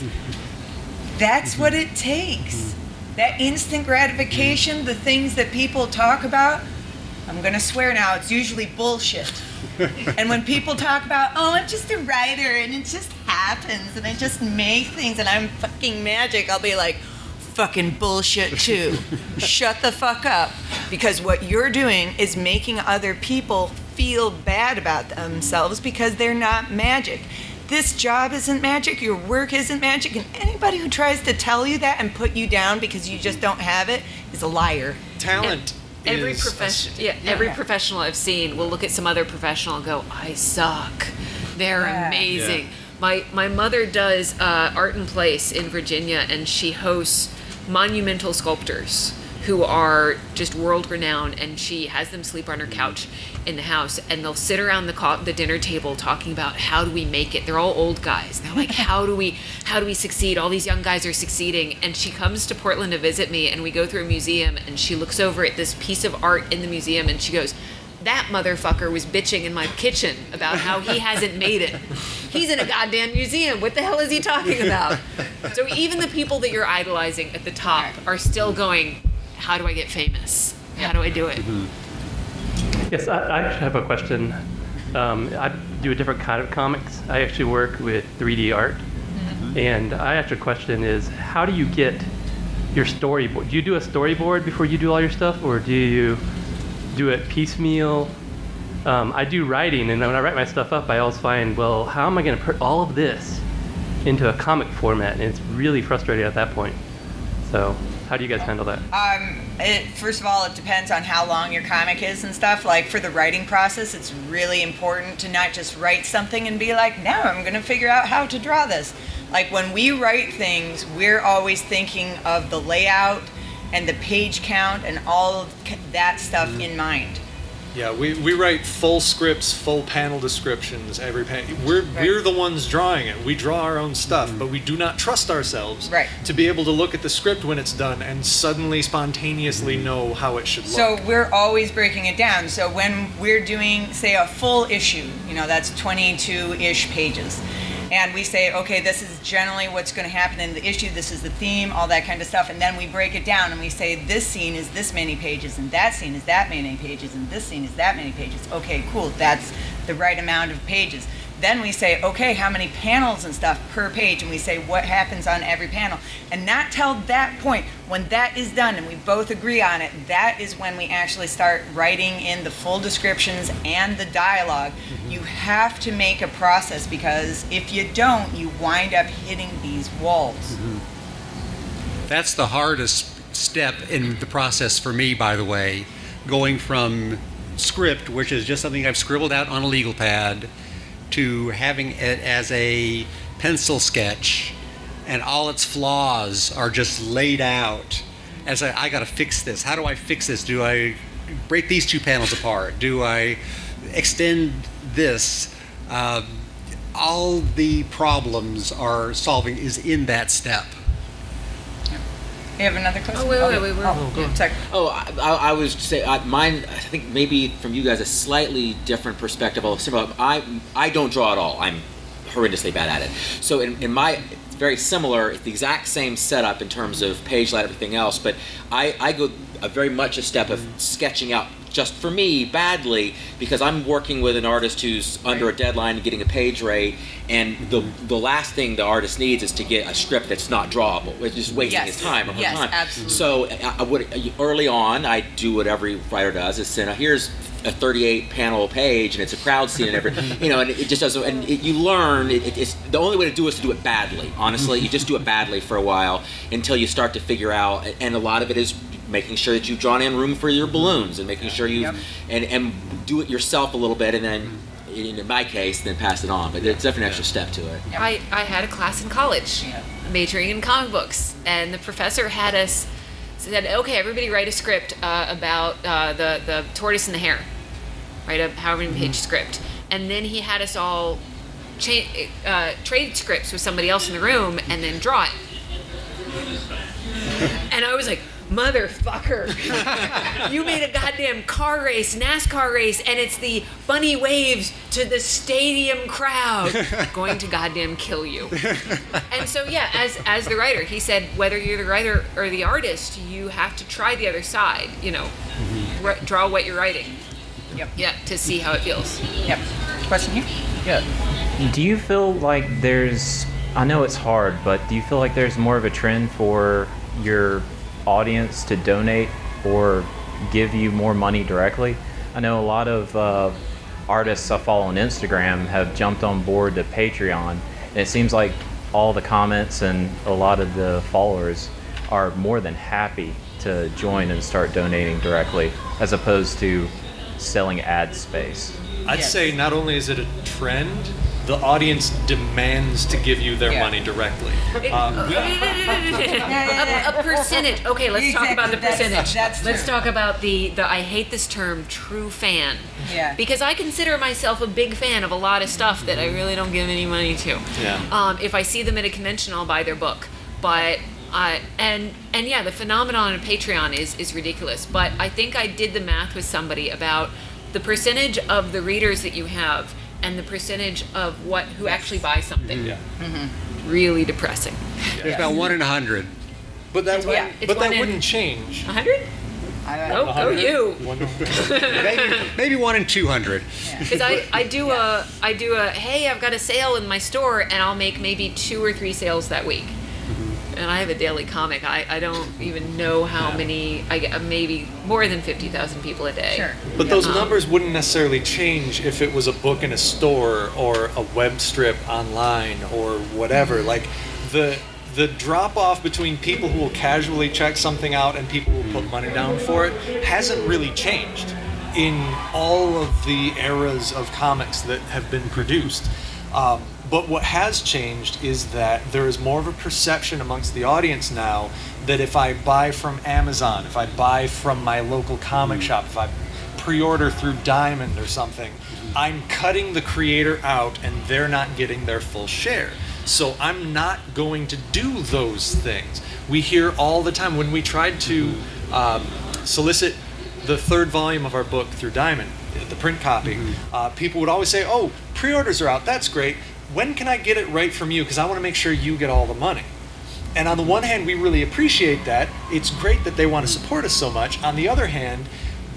That's what it takes. That instant gratification, the things that people talk about, I'm going to swear now, it's usually bullshit. And when people talk about, I'm just a writer and it just happens and I just make things and I'm fucking magic, I'll be like, fucking bullshit too. Shut the fuck up. Because what you're doing is making other people feel bad about themselves because they're not magic. This job isn't magic, your work isn't magic, and anybody who tries to tell you that and put you down because you just don't have it is a liar.
Talent.
Every professional I've seen will look at some other professional and go, I suck. They're amazing.
Yeah.
My mother does art and place in Virginia, and she hosts monumental sculptors who are just world renowned, and she has them sleep on her couch in the house, and they'll sit around the dinner table talking about how do we make it. They're all old guys. They're like, how do we succeed? All these young guys are succeeding. And she comes to Portland to visit me, and we go through a museum, and she looks over at this piece of art in the museum, and she goes, that motherfucker was bitching in my kitchen about how he hasn't made it. He's in a goddamn museum. What the hell is he talking about? So even the people that you're idolizing at the top are still going, how do I get famous? How do I do it?
Yes, I actually have a question. I do a different kind of comics. I actually work with 3D art. And I asked a question is, how do you get your storyboard? Do you do a storyboard before you do all your stuff, or do you do it piecemeal? I do writing, and when I write my stuff up, I always find, well, how am I going to put all of this into a comic format? And it's really frustrating at that point. So how do you guys handle that?
First of all, it depends on how long your comic is and stuff. Like for the writing process, it's really important to not just write something and be like, now I'm going to figure out how to draw this. Like when we write things, we're always thinking of the layout and the page count and all of that stuff in mind.
Yeah, we write full scripts, full panel descriptions, every panel. We're the ones drawing it. We draw our own stuff, but we do not trust ourselves to be able to look at the script when it's done and suddenly spontaneously know how it should look.
So we're always breaking it down. So when we're doing, say, a full issue, that's 22-ish pages. And we say, okay, this is generally what's going to happen in the issue, this is the theme, all that kind of stuff. And then we break it down and we say, this scene is this many pages, and that scene is that many pages, and this scene is that many pages. Okay, cool, that's the right amount of pages. Then we say, okay, how many panels and stuff per page? And we say what happens on every panel. And not till that point, when that is done and we both agree on it, that is when we actually start writing in the full descriptions and the dialogue. You have to make a process, because if you don't, you wind up hitting these walls.
That's the hardest step in the process for me, by the way, going from script, which is just something I've scribbled out on a legal pad, to having it as a pencil sketch, and all its flaws are just laid out as I got to fix this. How do I fix this? Do I break these two panels apart? Do I extend this? All the problems are solving is in that step.
You have another question?
Wait.
Sorry.
I was say mine. I think maybe from you guys a slightly different perspective. I don't draw at all. I'm horrendously bad at it. So in my, it's very similar. It's the exact same setup in terms of page layout, everything else. But I go very much a step of sketching out, just for me, badly, because I'm working with an artist who's under a deadline and getting a page rate, and the last thing the artist needs is to get a script that's not drawable. It's just wasting his time or her time.
Absolutely.
So I would, early on, I do what every writer does, is say, now here's a 38 panel page and it's a crowd scene and everything, and it just doesn't, and you learn, it's the only way to do it is to do it badly, honestly. You just do it badly for a while until you start to figure out, and a lot of it is making sure that you've drawn in room for your balloons, and making sure you and do it yourself a little bit, and then in my case then pass it on. But it's definitely an extra step to it.
I had a class in college majoring in comic books, and the professor had us said, okay, everybody write a script about the tortoise and the hare, write a however many page script, and then he had us all trade scripts with somebody else in the room and then draw it. And I was like, motherfucker, you made a goddamn car race, NASCAR race, and it's the bunny waves to the stadium crowd going to goddamn kill you. And so, as the writer, he said, whether you're the writer or the artist, you have to try the other side, draw what you're writing. Yeah, to see how it feels.
Question here?
Yeah. Do you feel like there's, I know it's hard, but do you feel like there's more of a trend for your audience to donate or give you more money directly? I know a lot of artists I follow on Instagram have jumped on board to Patreon, and it seems like all the comments and a lot of the followers are more than happy to join and start donating directly, as opposed to selling ad space.
I'd say not only is it a trend, the audience demands to give you their money directly.
A percentage. Okay, let's talk about the percentage. Let's talk about the I hate this term, true fan.
Yeah.
Because I consider myself a big fan of a lot of stuff that I really don't give any money to.
Yeah.
If I see them at a convention, I'll buy their book. But the phenomenon of Patreon is ridiculous. But I think I did the math with somebody about the percentage of the readers that you have and the percentage of who actually buy something.
Yeah.
Really depressing.
There's about 1 in 100.
But that
It's one in
wouldn't change.
100? Go you.
maybe 1 in 200.
Because I do a hey, I've got a sale in my store, and I'll make maybe 2 or 3 sales that week. And I have a daily comic. I don't even know how many. I get maybe more than 50,000 people a day.
Sure.
But those numbers wouldn't necessarily change if it was a book in a store or a web strip online or whatever. Like the drop off between people who will casually check something out and people who will put money down for it hasn't really changed in all of the eras of comics that have been produced. But what has changed is that there is more of a perception amongst the audience now that if I buy from Amazon, if I buy from my local comic shop, if I pre-order through Diamond or something, I'm cutting the creator out and they're not getting their full share. So I'm not going to do those things. We hear all the time when we tried to solicit the 3rd volume of our book through Diamond, the print copy, people would always say, oh, pre-orders are out, that's great. When can I get it right from you? Because I want to make sure you get all the money. And on the one hand, we really appreciate that. It's great that they want to support us so much. On the other hand,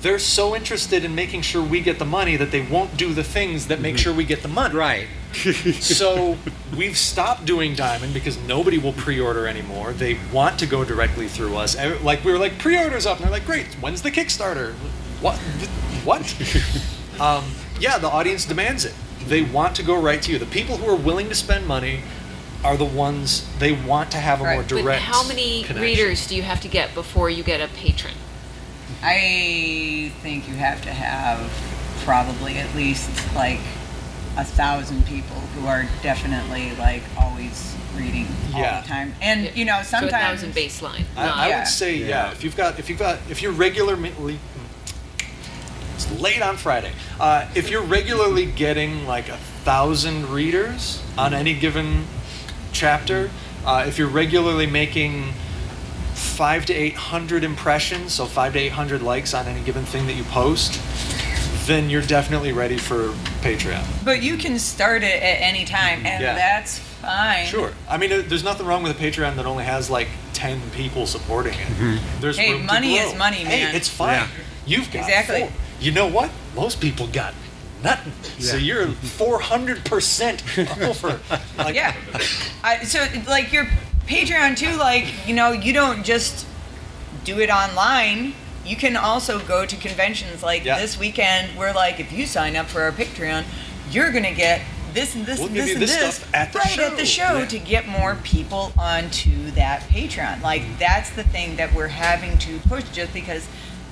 they're so interested in making sure we get the money that they won't do the things that make sure we get the money.
Right.
So we've stopped doing Diamond because nobody will pre-order anymore. They want to go directly through us. Like we were like, pre-order's up, and they're like, great, when's the Kickstarter? What? Yeah, the audience demands it. They want to go right to you. The people who are willing to spend money are the ones they want to have a more direct
But how many
connection.
readers do you have to get before you get a patron?
I think you have to have probably at least like 1,000 people who are definitely like always reading all the time. And you know, sometimes
so 1,000 baseline.
I would say if you're regularly, it's late on Friday. If you're regularly getting like 1,000 readers on any given chapter, if you're regularly making 500 to 800 impressions, so 500 to 800 likes on any given thing that you post, then you're definitely ready for Patreon.
But you can start it at any time, and that's fine.
Sure. I mean, there's nothing wrong with a Patreon that only has like 10 people supporting it. There's
Hey,
room
money
to grow.
is money, man.
Hey, it's fine.
Yeah.
You've got
Exactly.
4. You know what? Most people got nothing. So you're 400% over. Like,
Yeah. So like your Patreon too, like, you know, you don't just do it online. You can also go to conventions like this weekend where like if you sign up for our Patreon, you're gonna get this and this
We'll
and
give
this
you
and
this
this
stuff at the
right
show.
at the show
Yeah.
to get more people onto that Patreon. Like that's the thing that we're having to push just because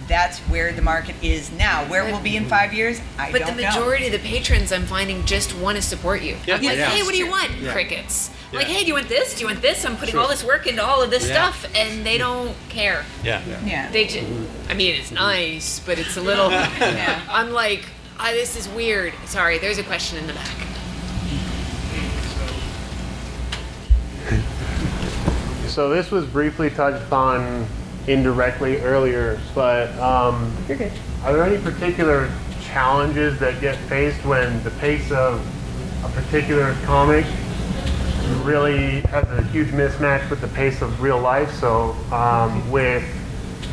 that's where the market is now. Where we'll be in 5 years, I
But
don't
the
know.
majority of the patrons I'm finding just want to support you.
Yeah.
I'm like,
Yeah.
hey, what do you want?
Yeah.
Crickets.
Yeah.
Like, hey, do you want this? Do you want this? I'm putting all this work into all of this
Yeah.
stuff, and they don't care.
Yeah.
Yeah.
They just, I mean, it's nice, but it's a little,
Yeah.
I'm like, this is weird. Sorry, there's a question in the back.
So this was briefly touched on indirectly earlier, but are there any particular challenges that get faced when the pace of a particular comic really has a huge mismatch with the pace of real life? So with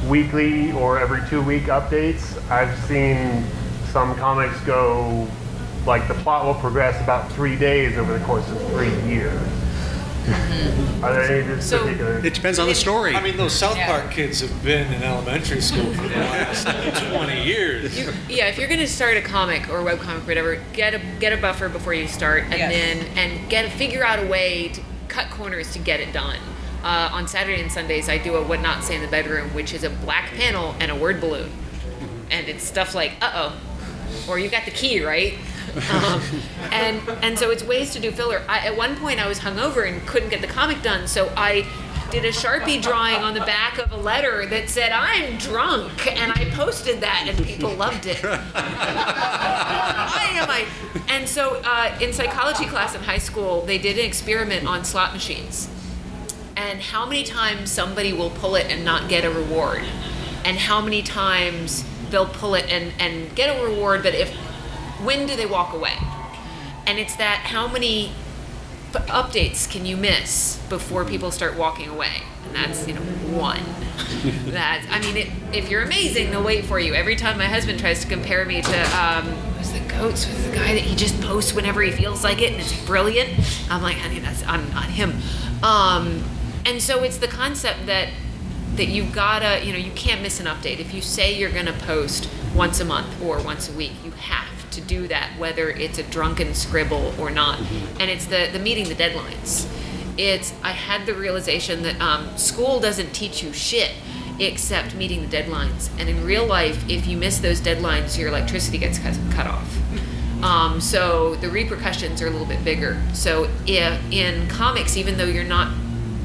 weekly or every 2 week updates, I've seen some comics go, like the plot will progress about 3 days over the course of 3 years. Are there any
So-
particular?
It depends on the story.
I mean, those South Park kids have been in elementary school for the last 20 years.
Yeah, if you're going to start a comic or a webcomic or whatever, get a buffer before you start, and then figure out a way to cut corners to get it done. On Saturday and Sundays, I do a What Not Say in the Bedroom, which is a black panel and a word balloon, and it's stuff like or you got the key right. And so it's ways to do filler. At one point I was hungover and couldn't get the comic done, so I did a Sharpie drawing on the back of a letter that said I'm drunk, and I posted that and people loved it. And so in psychology class in high school they did an experiment on slot machines and how many times somebody will pull it and not get a reward, and how many times they'll pull it and get a reward, but when do they walk away? And it's that how many updates can you miss before people start walking away? And that's, one. If you're amazing, they'll wait for you. Every time my husband tries to compare me to, who's the goats, who's the guy that he just posts whenever he feels like it and it's brilliant, I'm like, honey, I'm not him. And so it's the concept that you've gotta, you can't miss an update. If you say you're gonna post once a month or once a week, you have to do that, whether it's a drunken scribble or not. And it's the meeting the deadlines. I had the realization that school doesn't teach you shit except meeting the deadlines. And in real life, if you miss those deadlines, your electricity gets cut off. So the repercussions are a little bit bigger. So in comics, even though you're not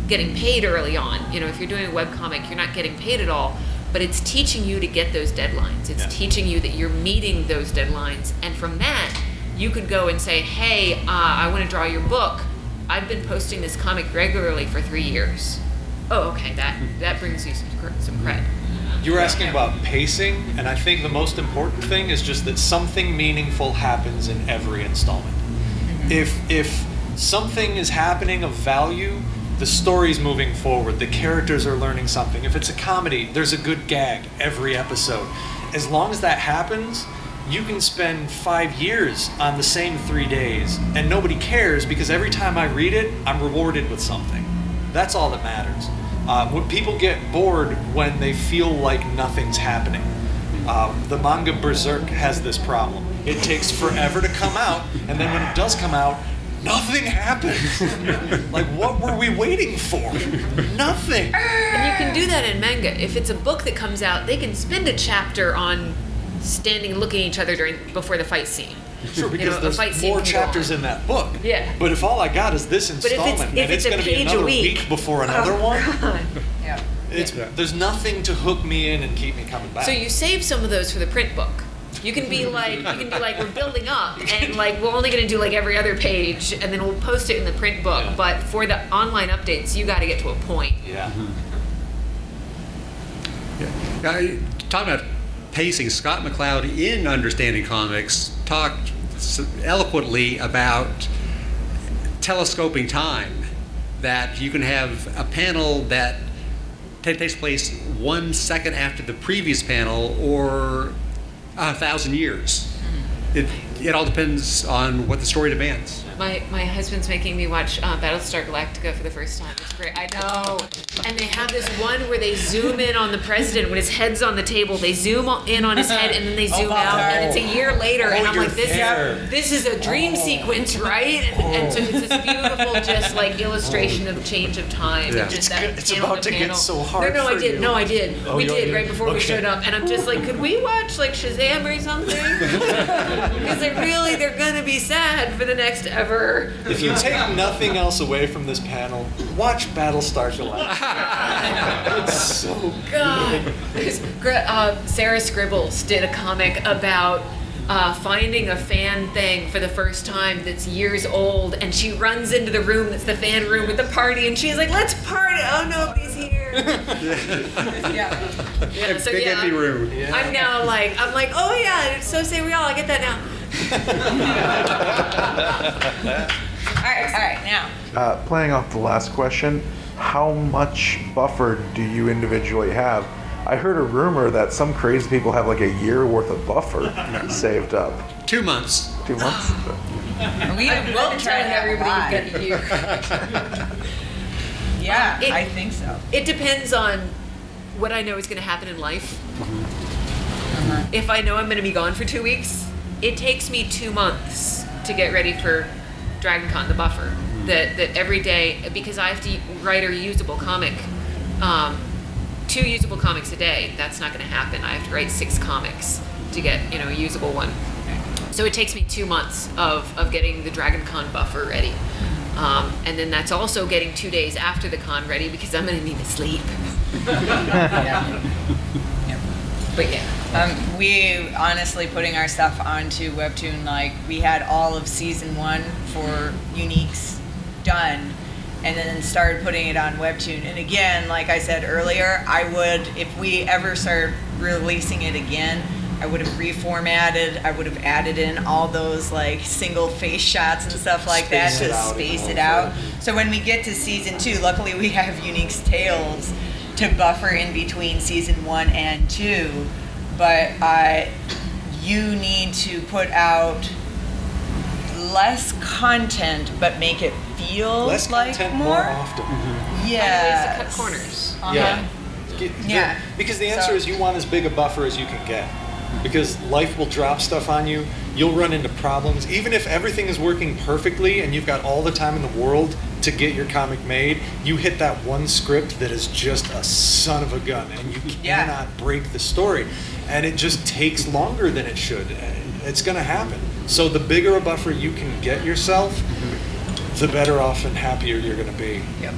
getting paid early on, if you're doing a webcomic, you're not getting paid at all, but it's teaching you to get those deadlines. It's teaching you that you're meeting those deadlines. And from that, you could go and say, hey, I want to draw your book. I've been posting this comic regularly for 3 years. Oh, okay, that brings you some cred.
You were asking about pacing, and I think the most important thing is just that something meaningful happens in every installment. If something is happening of value, the story's moving forward, the characters are learning something. If it's a comedy, there's a good gag every episode. as long as that happens, you can spend 5 years on the same 3 days, and nobody cares because every time I read it, I'm rewarded with something. That's all that matters. When people get bored when they feel like nothing's happening. The manga Berserk has this problem. It takes forever to come out, and then when it does come out, nothing happens. Like, what were we waiting for? Nothing.
And you can do that in manga. If it's a book that comes out, they can spend a chapter on standing and looking at each other before the fight scene.
Sure, because
a fight
there's
scene
more
can go
chapters
on.
in that book.
Yeah.
But if all I got is this
But if
installment,
it's
and it's
a
going to be
page a
another
week.
week before another
Oh,
one,
God.
Yeah.
there's nothing to hook me in and keep me coming back.
So you save some of those for the print book. You can be like, we're building up, and like we're only gonna do like every other page, and then we'll post it in the print book.
Yeah.
But for the online updates, you got to get to a point.
Yeah.
Talking about pacing, Scott McCloud in Understanding Comics talked eloquently about telescoping time, that you can have a panel that takes place 1 second after the previous panel or 1,000 years. It all depends on what the story demands.
My husband's making me watch Battlestar Galactica for the first time. It's great. I know. And they have this one where they zoom in on the president when his head's on the table. They zoom in on his head and then they zoom out. And it's a year later, and I'm like, this is a dream sequence, right? And so it's this beautiful, just like illustration of change of time.
Yeah.
And just
It's about to get so hard.
No, I
for
did.
you.
No, I did.
Oh,
We
you
did
did?
right before we
Okay.
showed up. And I'm just like, could we watch like Shazam or something? Because they're gonna be sad for the next ever.
If you take nothing else away from this panel, watch Battlestar Galactica. It's so
God. Sarah Scribbles did a comic about finding a fan thing for the first time that's years old, and she runs into the room that's the fan room with the party, and she's like, "Let's party!" Oh, nobody's here. Yeah. So
Big empty room.
I'm now like, oh yeah, so say we all. I get that now.
All right, now.
Playing off the last question, how much buffer do you individually have? I heard a rumor that some crazy people have like a year worth of buffer saved up.
2 months.
2 months?
We will try to have
everybody to get you.
Yeah, I think so.
It depends on what I know is going to happen in life. If I know I'm going to be gone for 2 weeks, it takes me 2 months to get ready for Dragon Con, the buffer. That every day, because I have to write a usable comic, 2 usable comics a day. That's not going to happen. I have to write 6 comics to get a usable one. So it takes me 2 months of getting the Dragon Con buffer ready. And then that's also getting 2 days after the con ready because I'm going to need to sleep. But yeah.
We honestly putting our stuff onto Webtoon, like we had all of season 1 for Uniques done and then started putting it on Webtoon. And again, like I said earlier, I would, if we ever start releasing it again, I would have reformatted, I would have added in all those like single face shots and stuff like that to space it out. So when we get to season 2, luckily we have Unique's Tales to buffer in between season 1 and 2, but you need to put out less content but make it feel
less
like
content
more
often.
Yeah.
Ways to cut corners.
Yeah. Because the answer is you want as big a buffer as you can get. Because life will drop stuff on you. You'll run into problems. Even if everything is working perfectly and you've got all the time in the world to get your comic made, you hit that one script that is just a son of a gun and you cannot break the story. And it just takes longer than it should. It's going to happen. So the bigger a buffer you can get yourself, the better off and happier you're going to be.
Yep.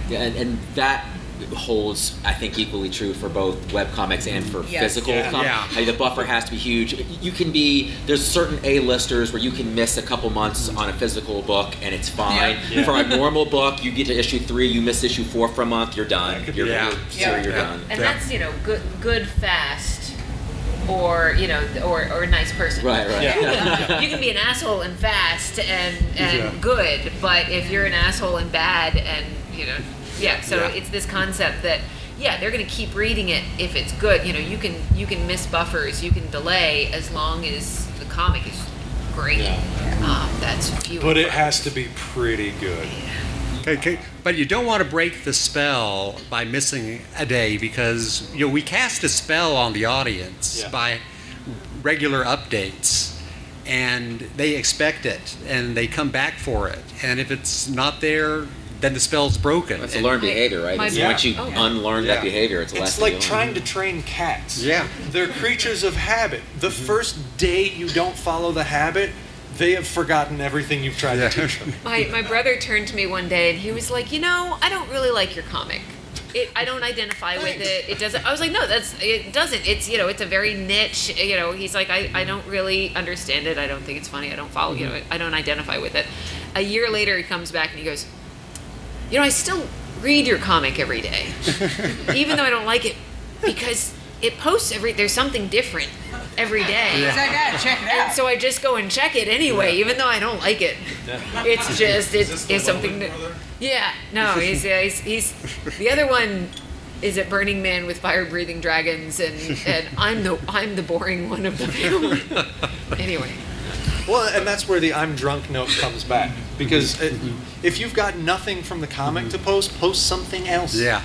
Yeah, and that holds, I think, equally true for both webcomics and for physical comics. The buffer has to be huge. You can be, there's certain A-listers where you can miss a couple months on a physical book and it's fine. For a normal book, you get to issue 3, you miss issue 4 for a month, you're done. You're done.
And that's, good fast. Or or a nice person.
Right.
You can be an asshole and fast and good, but if you're an asshole and bad and so it's this concept that yeah, they're going to keep reading it if it's good. You can miss buffers, you can delay as long as the comic is great. That's few.
But it has to be pretty good.
Okay, but you don't want to break the spell by missing a day, because we cast a spell on the audience by regular updates, and they expect it and they come back for it, and if it's not there, then the spell's broken.
It's a learned behavior, right? Once you unlearn that behavior, it's less.
It's like trying to train cats.
Yeah.
They're creatures of habit. The first day you don't follow the habit, they have forgotten everything you've tried to teach them.
My brother turned to me one day and he was like, I don't really like your comic. I don't identify with it. It doesn't. I was like, no, it doesn't. It's it's a very niche. He's like, I don't really understand it. I don't think it's funny. I don't follow. I don't identify with it. A year later, he comes back and he goes, I still read your comic every day, even though I don't like it, because it posts there's something different every day.
So I gotta check it out.
And so I just go and check it anyway, even though I don't like it. It's just it's something that. Yeah, no, he's the other one is at Burning Man with fire-breathing dragons, and I'm the boring one of the family. Anyway.
Well, and that's where the I'm drunk note comes back, because if you've got nothing from the comic to post something else.
Yeah.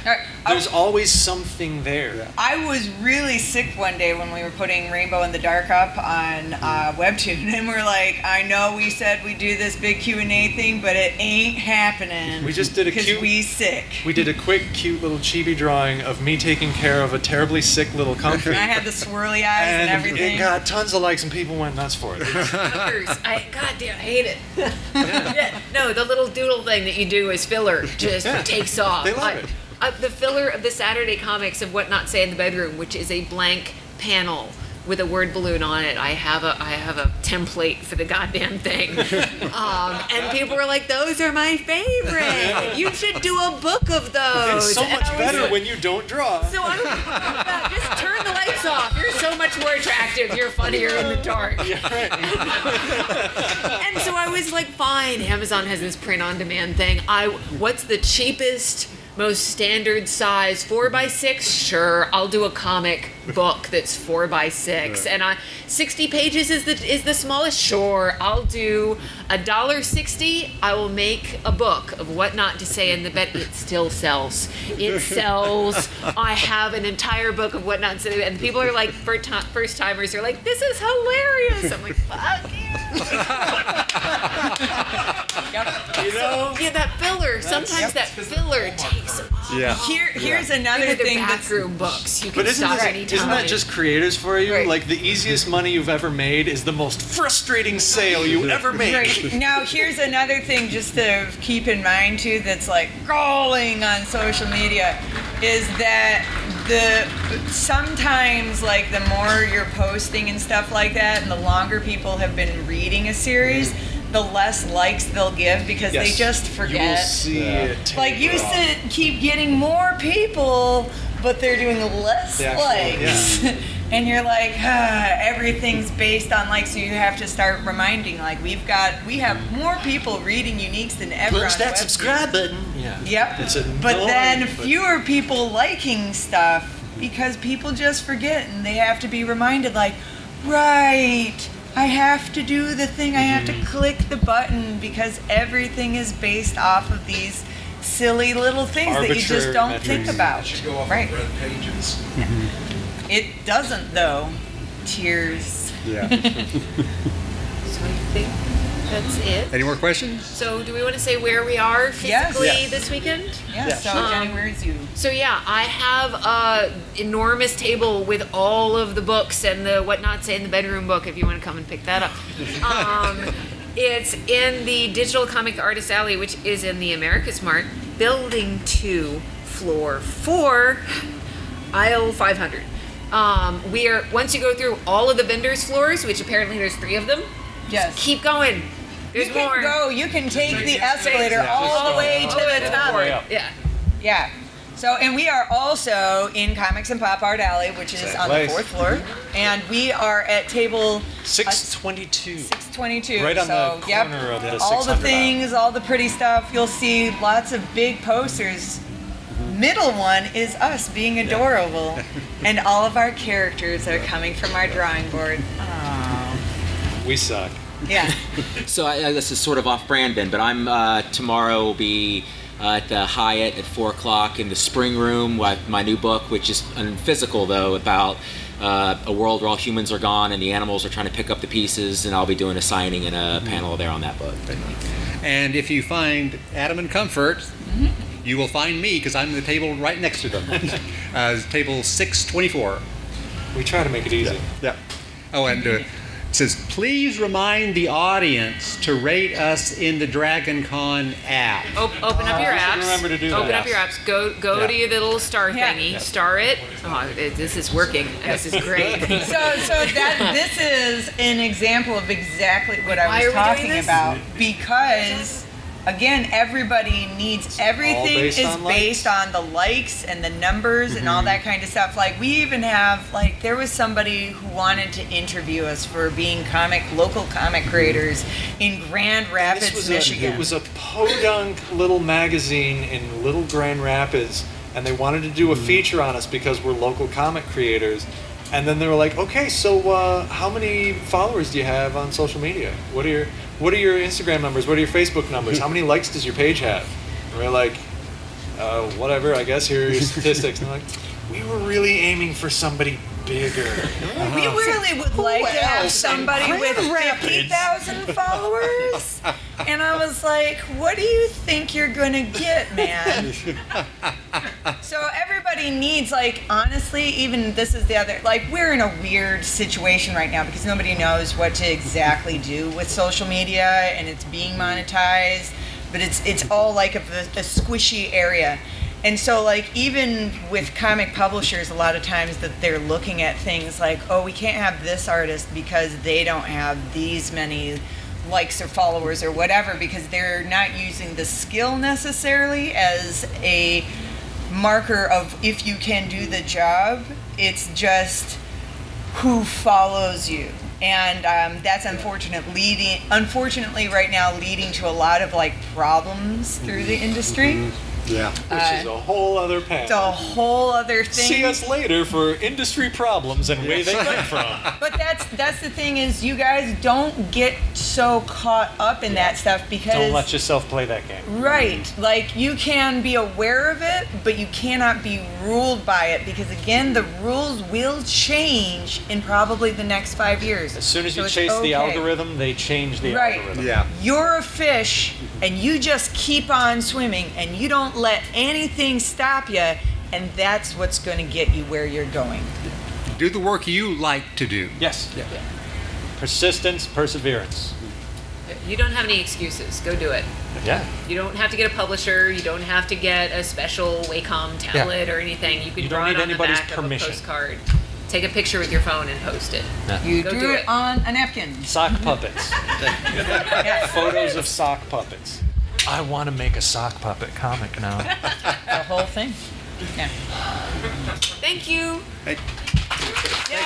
There's always something there.
I was really sick one day when we were putting Rainbow in the Dark up on Webtoon, and we're like, I know we said we do this big Q&A thing, but it ain't happening.
We just did
we sick.
We did a quick, cute little chibi drawing of me taking care of a terribly sick little comfy.
I had the swirly eyes and everything.
It got tons of likes and people went nuts for it.
Goddamn, I hate it. No, the little doodle thing that you do as filler just takes off.
They love it.
The filler of the Saturday comics of What Not Say in the Bedroom, which is a blank panel with a word balloon on it. I have a template for the goddamn thing, and people were like, "Those are my favorite. You should do a book of those."
It's so much better when you don't draw.
So I was just turn the lights off. You're so much more attractive. You're funnier in the dark.
Yeah, right.
And so I was like, fine. Amazon has this print-on-demand thing. What's the cheapest, most standard size? 4x6? Sure, I'll do a comic book that's 4x6. And 60 pages is the smallest? Sure, I'll do $1.60. I will make a book of What Not to Say in the Bed. It still sells. It sells. I have an entire book of What Not to Say. And people are like, first timers are like, this is hilarious. I'm like, fuck you. Yeah, that filler. Sometimes that filler takes off.
Yeah.
Here's another thing.
Bathroom books. You can
But isn't
anytime.
that just creators for you?
Right.
Like the easiest money you've ever made is the most frustrating sale you ever make.
Right. Now, here's another thing just to keep in mind too that's like galling on social media is that sometimes like the more you're posting and stuff like that, and the longer people have been reading a series, the less likes they'll give because they just forget.
You will see it.
Like you keep getting more people, but they're doing less likes. Yeah. And you're like, everything's based on likes, so you have to start reminding, like, we have more people reading uniques than ever.
Push that subscribe button. Yeah.
Yep.
It's annoying,
but then fewer people liking stuff because people just forget and they have to be reminded, like, right, I have to do the thing, I have to click the button because everything is based off of these silly little things that you just don't think about.
It should go off
right.
on red pages.
It doesn't, though. Tears.
Yeah.
So I think that's it.
Any more questions?
So do we want to say where we are physically this weekend?
Yes. So Jennie, where's you?
So yeah, I have a enormous table with all of the books and the What Not Say in the Bedroom book if you want to come and pick that up. It's in the Digital Comic Artist Alley, which is in the America's Mart, Building 2, Floor 4, Aisle 500. Once you go through all of the vendors' floors, which apparently there's 3 of them.
Yes.
Keep going. There's more.
You can take the escalator all the way to the top.
Yeah.
Yeah. So, and we are also in Comics and Pop Art Alley, which is on the 4th floor. And we are at table
622.
622.
Right on the corner of the 600
all the things, all the pretty stuff. You'll see lots of big posters middle one is us being adorable, and all of our characters are coming from our drawing board. Aww.
We suck.
Yeah.
So this is sort of off-brand, Ben, but I'm tomorrow will be at the Hyatt at 4 o'clock in the Spring Room with my new book, which is physical though, about a world where all humans are gone and the animals are trying to pick up the pieces, and I'll be doing a signing and a panel there on that book.
And if you find Adam and Comfort, you will find me because I'm at the table right next to them. Table 624.
We try to make it easy.
Yeah. Oh, and it says, please remind the audience to rate us in the Dragon Con app.
Open up your apps.
Remember to do
Open
that.
up your apps. Go to your little star thingy. Star it. Oh, this is working. This is great.
This is an example of exactly what I was talking about, because again, everybody needs everything is based on the likes and the numbers and all that kind of stuff. Like we even have there was somebody who wanted to interview us for being local comic creators in Grand Rapids, Michigan.
It was a podunk little magazine in Little Grand Rapids, and they wanted to do a feature on us because we're local comic creators. And then they were like, okay, so how many followers do you have on social media? What are your Instagram numbers? What are your Facebook numbers? How many likes does your page have? And we're like, whatever, I guess, here are your statistics. And they're like, we were really aiming for somebody bigger.
We really would like to have somebody with 50,000 followers. And I was like, what do you think you're going to get, man? So everybody needs, honestly, even this is the other, we're in a weird situation right now because nobody knows what to exactly do with social media, and it's being monetized, but it's all a squishy area. And so, even with comic publishers, a lot of times that they're looking at things like, oh, we can't have this artist because they don't have these many likes or followers or whatever, because they're not using the skill necessarily as a marker of if you can do the job. It's just who follows you. And that's unfortunately right now leading to a lot of problems through the industry.
Yeah.
Which is a whole other panel.
It's a whole other thing.
See us later for industry problems and where they come from.
But that's the thing is, you guys don't get so caught up in that stuff because...
Don't let yourself play that game.
Right. You can be aware of it, but you cannot be ruled by it because, again, the rules will change in probably the next 5 years.
As soon as you chase the algorithm, they change the algorithm.
Yeah.
You're a fish, and you just keep on swimming, and you don't let anything stop you, and that's what's going to get you where you're going.
Do the work you like to do.
Yes. Yeah. Persistence, perseverance.
You don't have any excuses. Go do it.
Yeah.
You don't have to get a publisher. You don't have to get a special Wacom tablet or anything. You can draw it on the back of a postcard. Take a picture with your phone and post it.
Yeah. You
Go
do it on a napkin.
Sock puppets. Photos of sock puppets. I want to make a sock puppet comic now.
The whole thing. Yeah.
Thank you.
Hey.
Yay!